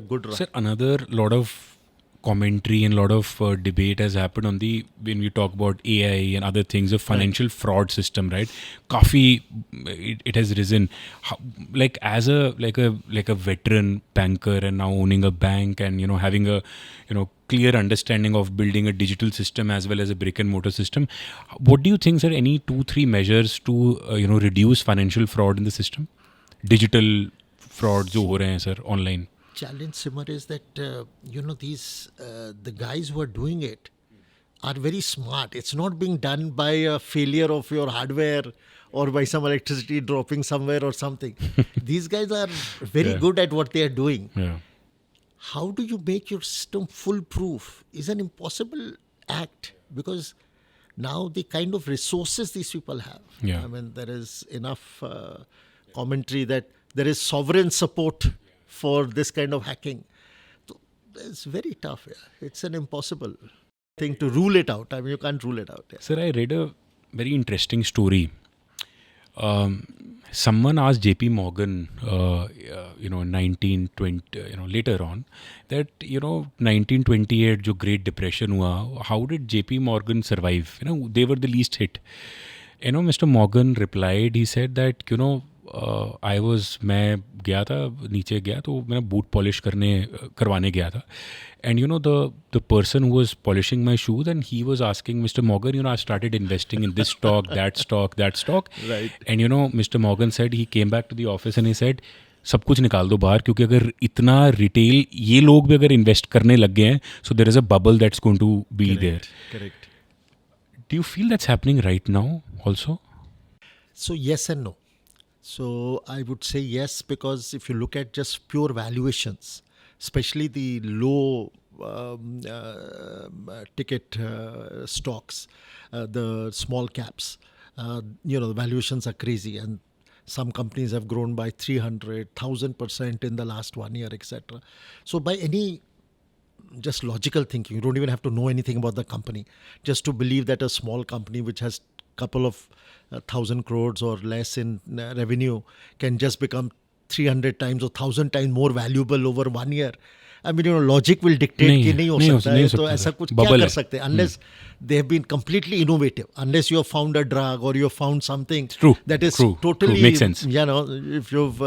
Speaker 2: good run.
Speaker 1: Sir, another lot of commentary and lot of debate has happened on when we talk about AI and other things, the financial fraud system, right? Kafi, it has risen. Like as a veteran banker and now owning a bank and having a clear understanding of building a digital system as well as a brick and mortar system, what do you think, sir? Any 2-3 measures to reduce financial fraud in the system? Digital fraud जो हो रहे हैं sir online.
Speaker 2: Challenge, Simar, is that these the guys who are doing it are very smart. It's not being done by a failure of your hardware or by some electricity dropping somewhere or something. These guys are very good at what they are doing.
Speaker 1: Yeah.
Speaker 2: How do you make your system foolproof is an impossible act, because now the kind of resources these people have.
Speaker 1: Yeah.
Speaker 2: I mean, there is enough commentary that there is sovereign support for this kind of hacking. So it's very tough. Yeah. It's an impossible thing to rule it out. I mean, you can't rule it out. Yeah.
Speaker 1: Sir, I read a very interesting story. Someone asked JP Morgan, 1920, later on, that, 1928, जो Great Depression हुआ, how did JP Morgan survive? They were the least hit. Mr. Morgan replied, he said that, मैं गया था, नीचे गया तो मैं boot polish करवाने गया था. And the person who was polishing my shoes, and he was asking Mr. Morgan, I started investing in this stock, that stock.
Speaker 2: Right.
Speaker 1: And Mr. Morgan said he came back to the office and he said, सब कुछ निकाल दो बाहर, क्योंकि अगर इतना retail ये लोग भी अगर इन्वेस्ट करने लग गए हैं, so there is a bubble that's going to be there.
Speaker 2: Correct.
Speaker 1: Do you feel that's happening right now also?
Speaker 2: So yes and no. So I would say yes, because if you look at just pure valuations, especially the low ticket stocks, the small caps, the valuations are crazy, and Some companies have grown by 300, 1000% in the last 1 year, etc. So by any just logical thinking, you don't even have to know anything about the company, just to believe that a small company which has couple of 1,000 crores or less in revenue can just become 300 times or 1,000 times more valuable over 1 year. I mean, logic will dictate कि नहीं हो सकता है, तो ऐसा कुछ क्या कर सकते हैं, unless they have been completely innovative, unless you have found a drug or you have found something that is totally,
Speaker 1: makes sense.
Speaker 2: If you've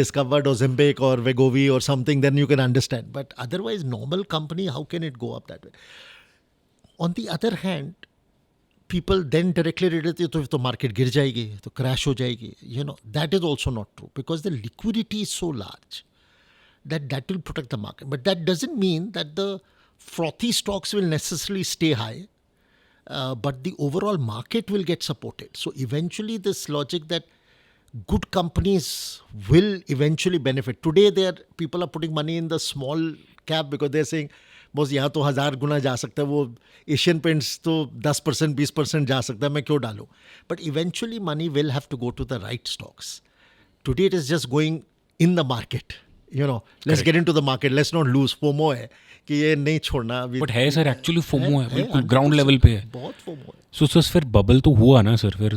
Speaker 2: discovered Ozempic or Wegovy or something, then you can understand. But otherwise, normal company, how can it go up that way? On the other hand, people then directly relate to if the market गिर जाएगी, तो crash हो जाएगी. That is also not true, because the liquidity is so large that will protect the market. But that doesn't mean that the frothy stocks will necessarily stay high, but the overall market will get supported. So eventually this logic that good companies will eventually benefit. Today people are putting money in the small cap because they're saying, boss यहाँ तो 1000 गुना जा सकता है, वो Asian paints तो 10% 20% जा सकता है, मैं क्यों डालूँ? But eventually money will have to go to the right stocks. Today it is just going in the market. Let's get into the market, let's not lose. FOMO है कि ये नहीं छोड़ना.
Speaker 1: बट है सर, एक्चुअली फोमो है, बिल्कुल ground level पे है,
Speaker 2: बहुत फोमो है.
Speaker 1: सो सर फिर बबल तो हुआ ना सर. फिर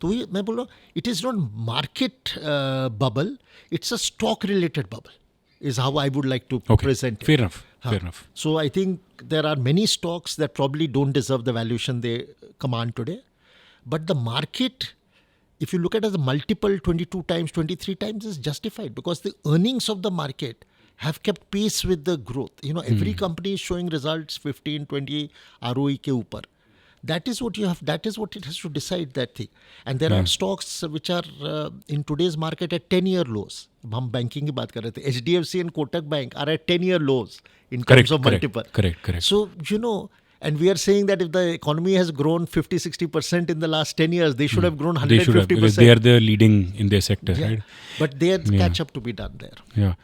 Speaker 2: तो ये मैं बोल रहा हूँ, it is not market bubble, it's a stock related bubble, is how I would like to present it.
Speaker 1: Fair enough.
Speaker 2: So I think there are many stocks that probably don't deserve the valuation they command today. But the market, if you look at it as a multiple 22 times, 23 times, is justified because the earnings of the market have kept pace with the growth. Every company is showing results 15, 20 ROE ke upar. That is what you have. That is what it has to decide that thing. And there are stocks which are in today's market at 10-year lows. हम banking की बात कर रहे थे. HDFC and Kotak Bank are at 10-year lows in terms of multiple.
Speaker 1: Correct.
Speaker 2: So, and we are saying that if the economy has grown 50-60% in the last 10 years, they should have grown 150%.
Speaker 1: They are the leading in their sector, right?
Speaker 2: But there's catch up to be done there.
Speaker 1: Yeah.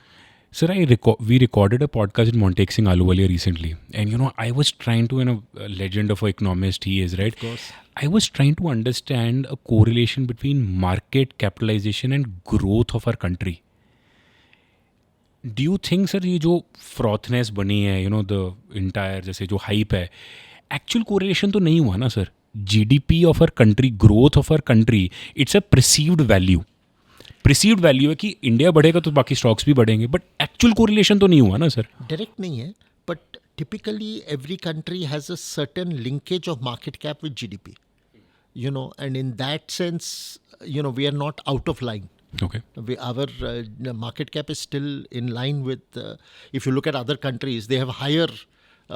Speaker 1: Sir, we recorded a podcast with Montek Singh Ahluwalia recently, and I was trying to, a legend of an economist he is, right?
Speaker 2: Of course.
Speaker 1: I was trying to understand a correlation between market capitalization and growth of our country. Do you think, sir, ये जो frothness बनी है, the entire जैसे जो hype है, actual correlation तो नहीं हुआ ना sir? GDP of our country, growth of our country, it's a perceived value. Perceived value है कि इंडिया बढ़ेगा तो बाकी स्टॉक्स भी बढ़ेंगे, बट एक्चुअल कोरिलेशन तो नहीं हुआ ना सर.
Speaker 2: डायरेक्ट नहीं है, but typically every country has a certain linkage of market cap with GDP, and in that sense, we are not out of line.
Speaker 1: Okay.
Speaker 2: Our market cap is still in line with, if you look at other countries, they have higher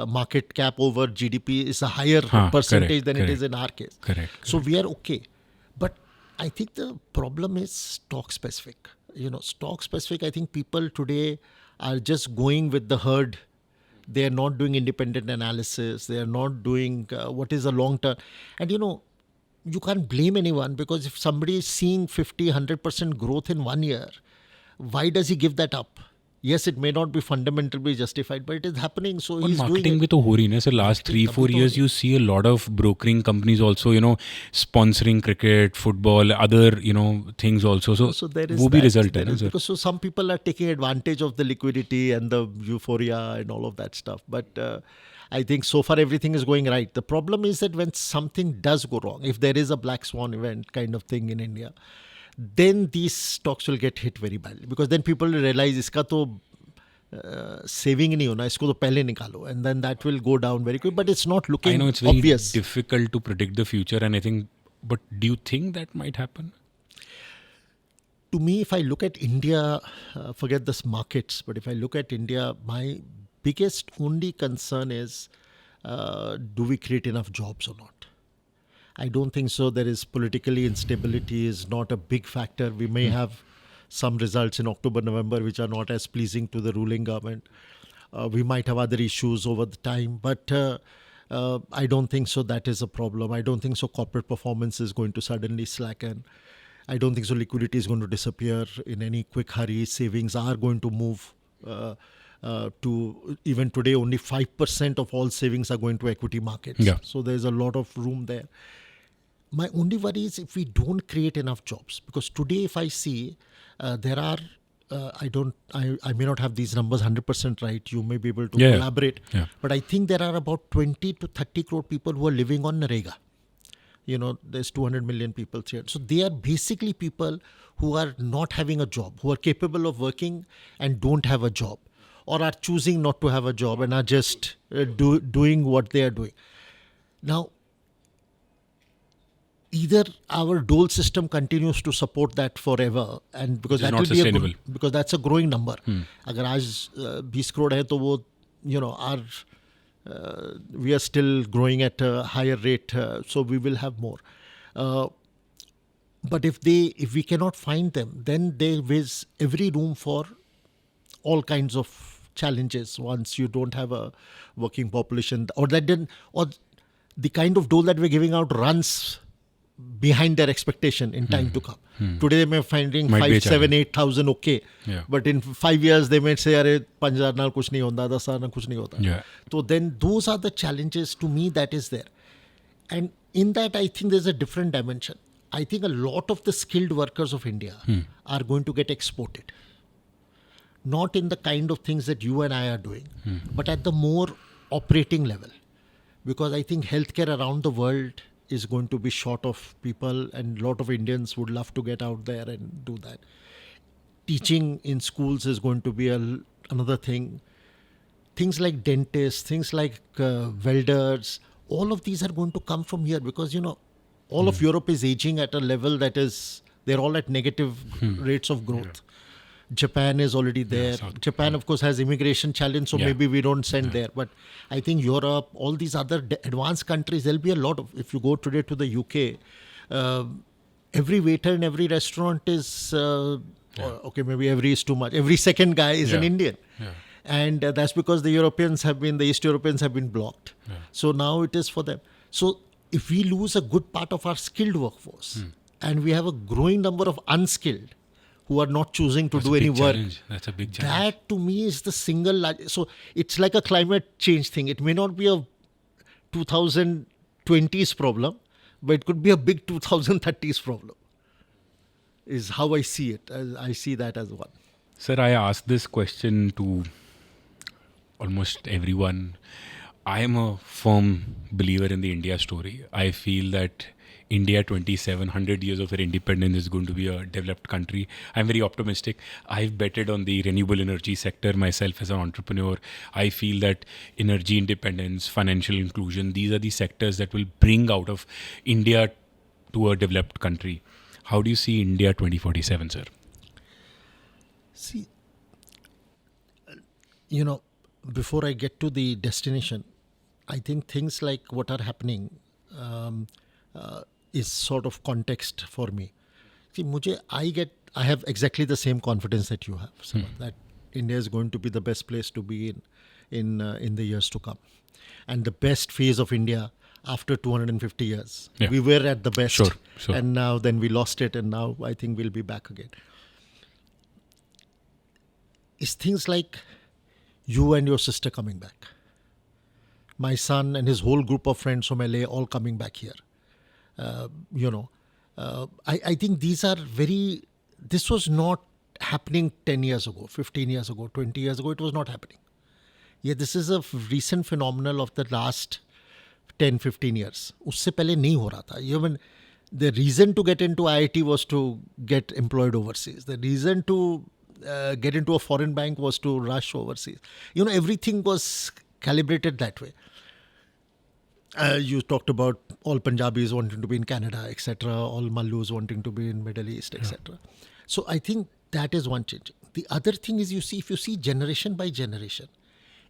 Speaker 2: market cap over GDP is a higher percentage than it is in our case.
Speaker 1: Correct.
Speaker 2: So we are okay. But I think the problem is stock specific. Stock specific, I think people today are just going with the herd. They are not doing independent analysis. They are not doing what is a long term. And you can't blame anyone, because if somebody is seeing 50, 100% growth in 1 year, why does he give that up? Yes, it may not be fundamentally justified, but it is happening. So he's doing it.
Speaker 1: Marketing भी तो हो रही है ना sir. Last 3-4 years you see a lot of brokering companies also, sponsoring cricket, football, other, things also. So
Speaker 2: there is
Speaker 1: वो भी result है ना sir.
Speaker 2: Because so some people are taking advantage of the liquidity and the euphoria and all of that stuff. But I think so far everything is going right. The problem is that when something does go wrong, if there is a black swan event kind of thing in India, then these stocks will get hit very badly, because then people will realize इसका तो saving नहीं होना, इसको तो पहले निकालो, and then that will go down very quick. But it's not looking obvious. I know it's very obvious.
Speaker 1: Difficult to predict the future, and I think, but do you think that might happen?
Speaker 2: To me, if I look at India, forget the markets, but if I look at India, my biggest only concern is, do we create enough jobs or not? I don't think so. There is politically instability is not a big factor. We may have some results in October, November, which are not as pleasing to the ruling government. We might have other issues over the time, but I don't think so that is a problem. I don't think so corporate performance is going to suddenly slacken. I don't think so liquidity is going to disappear in any quick hurry. Savings are going to move to, even today, only 5% of all savings are going to equity markets.
Speaker 1: Yeah.
Speaker 2: So there's a lot of room there. My only worry is if we don't create enough jobs. Because today, if I see, there are, I may not have these numbers 100% right. You may be able to collaborate.
Speaker 1: Yeah.
Speaker 2: But I think there are about 20 to 30 crore people who are living on NREGA. There's 200 million people here. So they are basically people who are not having a job, who are capable of working and don't have a job, or are choosing not to have a job and are just doing what they are doing. Now, either our dole system continues to support that forever, and because that will be sustainable, because that's a growing number. Agar aaj 20 crore hai, to wo, we are still growing at a higher rate, so we will have more. But if we cannot find them, then there is every room for all kinds of challenges once you don't have a working population, or the kind of dole that we're giving out runs behind their expectation in time to come. Today they may be finding 5, 7, 8,000 okay, but in 5 years they may say, "Arey 5,000 naal kuch nahi honda, 10,000 naal kuch nahi hota." So then those are the challenges to me that is there, and in that I think there's a different dimension. I think a lot of the skilled workers of India are going to get exported, not in the kind of things that you and I are doing, but at the more operating level, because I think healthcare around the world is going to be short of people, and a lot of Indians would love to get out there and do that. Teaching in schools is going to be another thing. Things like dentists, things like welders, all of these are going to come from here, because all of Europe is aging at a level that is, they're all at negative rates of growth. Japan is already there. Japan, of course, has immigration challenge, so maybe we don't send there. But I think Europe, all these other advanced countries, there'll be a lot of, if you go today to the UK, every waiter in every restaurant is, okay, maybe every is too much. Every second guy is an Indian. And that's because the East Europeans have been blocked. So now it is for them. So if we lose a good part of our skilled workforce, and we have a growing number of unskilled, who are not choosing to do any work.
Speaker 1: That's a big challenge.
Speaker 2: That to me is the single largest. So it's like a climate change thing. It may not be a 2020s problem, but it could be a big 2030s problem, is how I see it. I see that as one.
Speaker 1: Sir, I asked this question to almost everyone. I am a firm believer in the India story. I feel that India 2,700 years of their independence is going to be a developed country. I'm very optimistic. I've betted on the renewable energy sector myself as an entrepreneur. I feel that energy independence, financial inclusion, these are the sectors that will bring out of India to a developed country. How do you see India 2047, sir?
Speaker 2: See, before I get to the destination, I think things like what are happening is sort of context for me. See, I have exactly the same confidence that you have, that India is going to be the best place to be in the years to come, and the best phase of India after 250 years. We were at the best, and now then we lost it, and now I think we'll be back again. It's things like you and your sister coming back, my son and his whole group of friends from LA all coming back here. I think these are this was not happening 10 years ago, 15 years ago, 20 years ago. It was not happening. Yeah, this is a recent phenomenon of the last 10, 15 years. Usse pehle nahi ho raha tha. Even the reason to get into IIT was to get employed overseas. The reason to get into a foreign bank was to rush overseas. Everything was calibrated that way. You talked about all Punjabis wanting to be in Canada, etc. All Mallus wanting to be in Middle East, etc. So I think that is one change. The other thing is, if you see generation by generation,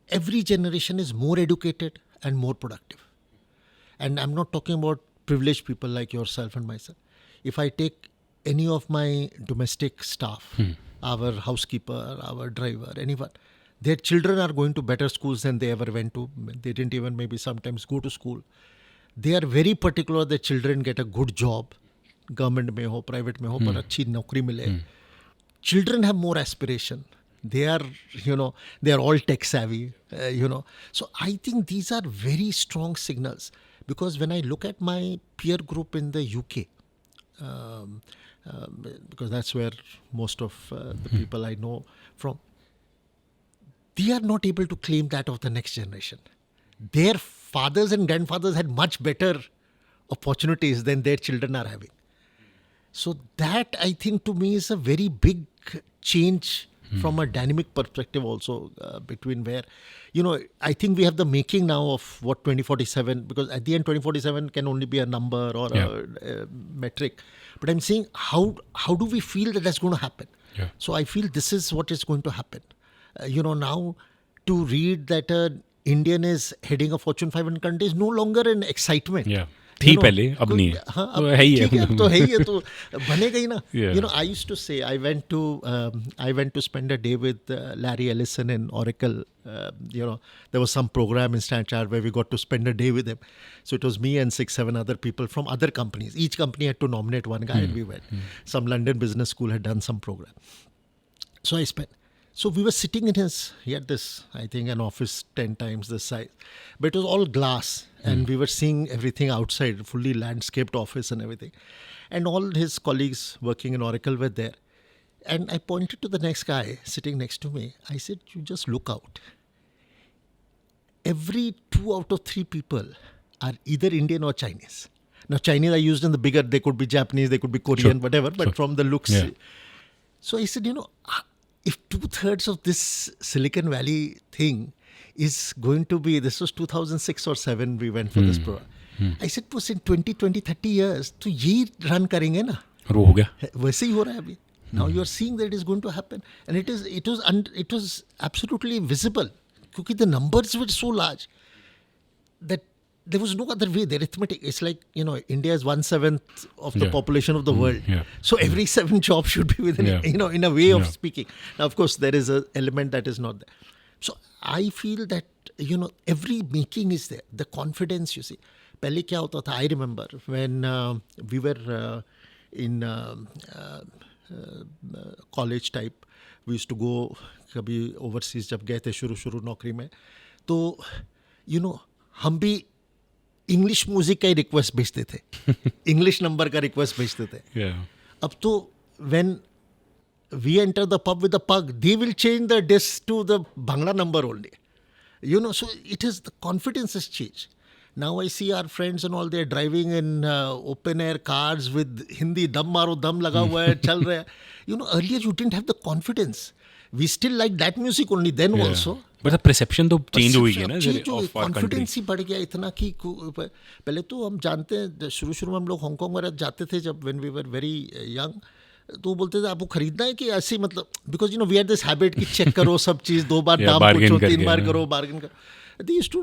Speaker 2: every generation is more educated and more productive. And I'm not talking about privileged people like yourself and myself. If I take any of my domestic staff, our housekeeper, our driver, anyone, their children are going to better schools than they ever went to. They didn't even maybe sometimes go to school. They are very particular that children get a good job, government mein ho, private mein ho, par achhi naukri mile. Children have more aspiration. They are, they are all tech savvy, So I think these are very strong signals. Because when I look at my peer group in the UK, because that's where most of the people I know from, they are not able to claim that of the next generation. Their fathers and grandfathers had much better opportunities than their children are having. So that, I think, to me is a very big change from a dynamic perspective also, between where, I think we have the making now of what 2047, because at the end 2047 can only be a number or a metric. But I'm saying how do we feel that that's going to happen?
Speaker 1: Yeah.
Speaker 2: So I feel this is what is going to happen. Now to read that an Indian is heading a Fortune 500 country is no longer an excitement.
Speaker 1: Yeah. थी पहले, अब नहीं है.
Speaker 2: हाँ,
Speaker 1: तो है ही है.
Speaker 2: ठीक है, अब तो है ही है, तो बनेगा ही ना.
Speaker 1: Yeah.
Speaker 2: I used to say I went to spend a day with Larry Ellison in Oracle. There was some program in Standard Chartered where we got to spend a day with him. So it was me and 6-7 other people from other companies. Each company had to nominate one guy, and we went. Some London Business School had done some program. So we were sitting in he had this, I think, an office 10 times this size. But it was all glass, and we were seeing everything outside, fully landscaped office and everything. And all his colleagues working in Oracle were there. And I pointed to the next guy sitting next to me. I said, you just look out. Every 2 out of 3 people are either Indian or Chinese. Now, Chinese are used in the bigger, they could be Japanese, they could be Korean, whatever, but from the looks.
Speaker 1: Yeah.
Speaker 2: So I said, if 2/3 of this Silicon Valley thing is going to be, this was 2006 or 7 we went for this program. I said, in 20, 30 years, तो ये run करेंगे ना.
Speaker 1: और वो हो गया.
Speaker 2: वैसे ही हो रहा है अभी. Now you are seeing that it is going to happen, and it was absolutely visible, because the numbers were so large that there was no other way. The arithmetic, it's like, India is 1/7 of the population of the world.
Speaker 1: Yeah.
Speaker 2: So every 7 jobs should be within, in a way of speaking. Now, of course, there is an element that is not there. So I feel that, every making is there. The confidence, you see. पहले क्या होता था? I remember when we were in college type, we used to go कभी overseas जब गए थे शुरू नौकरी में, तो हम भी इंग्लिश म्यूजिक का ही रिक्वेस्ट भेजते थे, इंग्लिश नंबर का रिक्वेस्ट भेजते थे. अब तो when we enter the pub with the pug, they will change the disc to the Bangla number only. So it is, the confidence has changed. Now I see our friends and all, they're driving in open air cars with Hindi, dam maro, dam laga hua hai, chal raha hai. Earlier you didn't have the confidence. We still like that music only then also.
Speaker 1: But the perception तो change हुई है ना,
Speaker 2: change हुई,
Speaker 1: of our country.
Speaker 2: confidence ही बढ़ गया इतना कि पहले तो हम जानते हैं, शुरू में हम लोग हांगकांग वगैरह जाते थे जब when we were very young, तो बोलते थे आपको खरीदना है कि ऐसे, मतलब because we had this habit कि चेक करो सब चीज़, 2 बार दाम पूछो, 3 बार करो, bargain करो. They used to,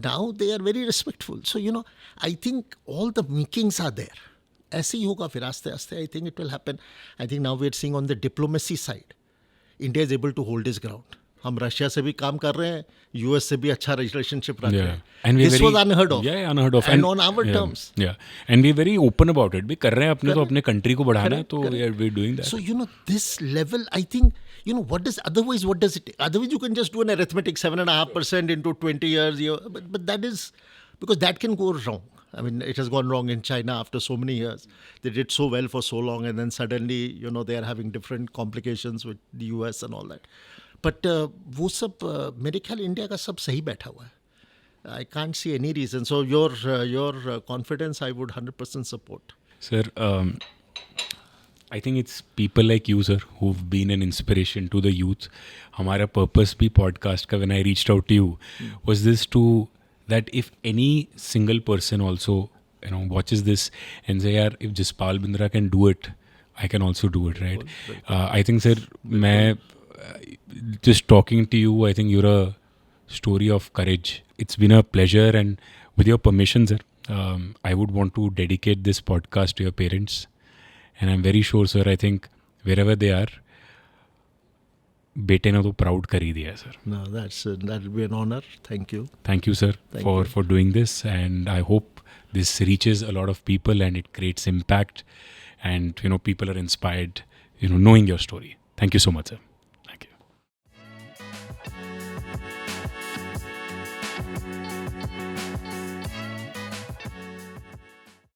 Speaker 2: now they are very respectful. So, I think all the makings are there. ऐसे ही होगा फिर आस्ते आस्ते. I think it will happen. I think now we are seeing on the diplomacy side, India is able to hold its ground. हम Russia से भी काम कर रहे हैं, यूएस से भी अच्छा रिलेशनशिप रख रहे हैं. This was unheard of.
Speaker 1: Yeah, unheard of.
Speaker 2: And on our terms.
Speaker 1: Yeah, and we're very open about it. भी कर रहे हैं अपने, तो अपने country को बढ़ाना है, तो we're doing that.
Speaker 2: So, this level, I think, what does it take? Otherwise, you can just do an arithmetic 7.5% into 20 years. But that is, because that can go wrong. I mean, it has gone wrong in China after so many years. They did so well for so long, and then suddenly, they are having different complications with the US and all that. But वो सब मेरे ख्याल India का सब सही बैठा हुआ है. I can't see any reason. So your confidence, I would 100% support.
Speaker 1: Sir, I think it's people like you, sir, who've been an inspiration to the youth. हमारा purpose भी podcast का, when I reached out to you, was this to, that if any single person also, watches this and say, yaar, if Jaspal Bindra can do it, I can also do it, right? I think, sir, मैं just talking to you, I think you're a story of courage. It's been a pleasure, and with your permission, sir, I would want to dedicate this podcast to your parents. And I'm very sure, sir, I think wherever they are, बेटे ने तो proud कर ही दिया, sir.
Speaker 2: No, that will be an honor. Thank you.
Speaker 1: Thank you, sir, for doing this. And I hope this reaches a lot of people and it creates impact. And, people are inspired, knowing your story. Thank you so much, sir.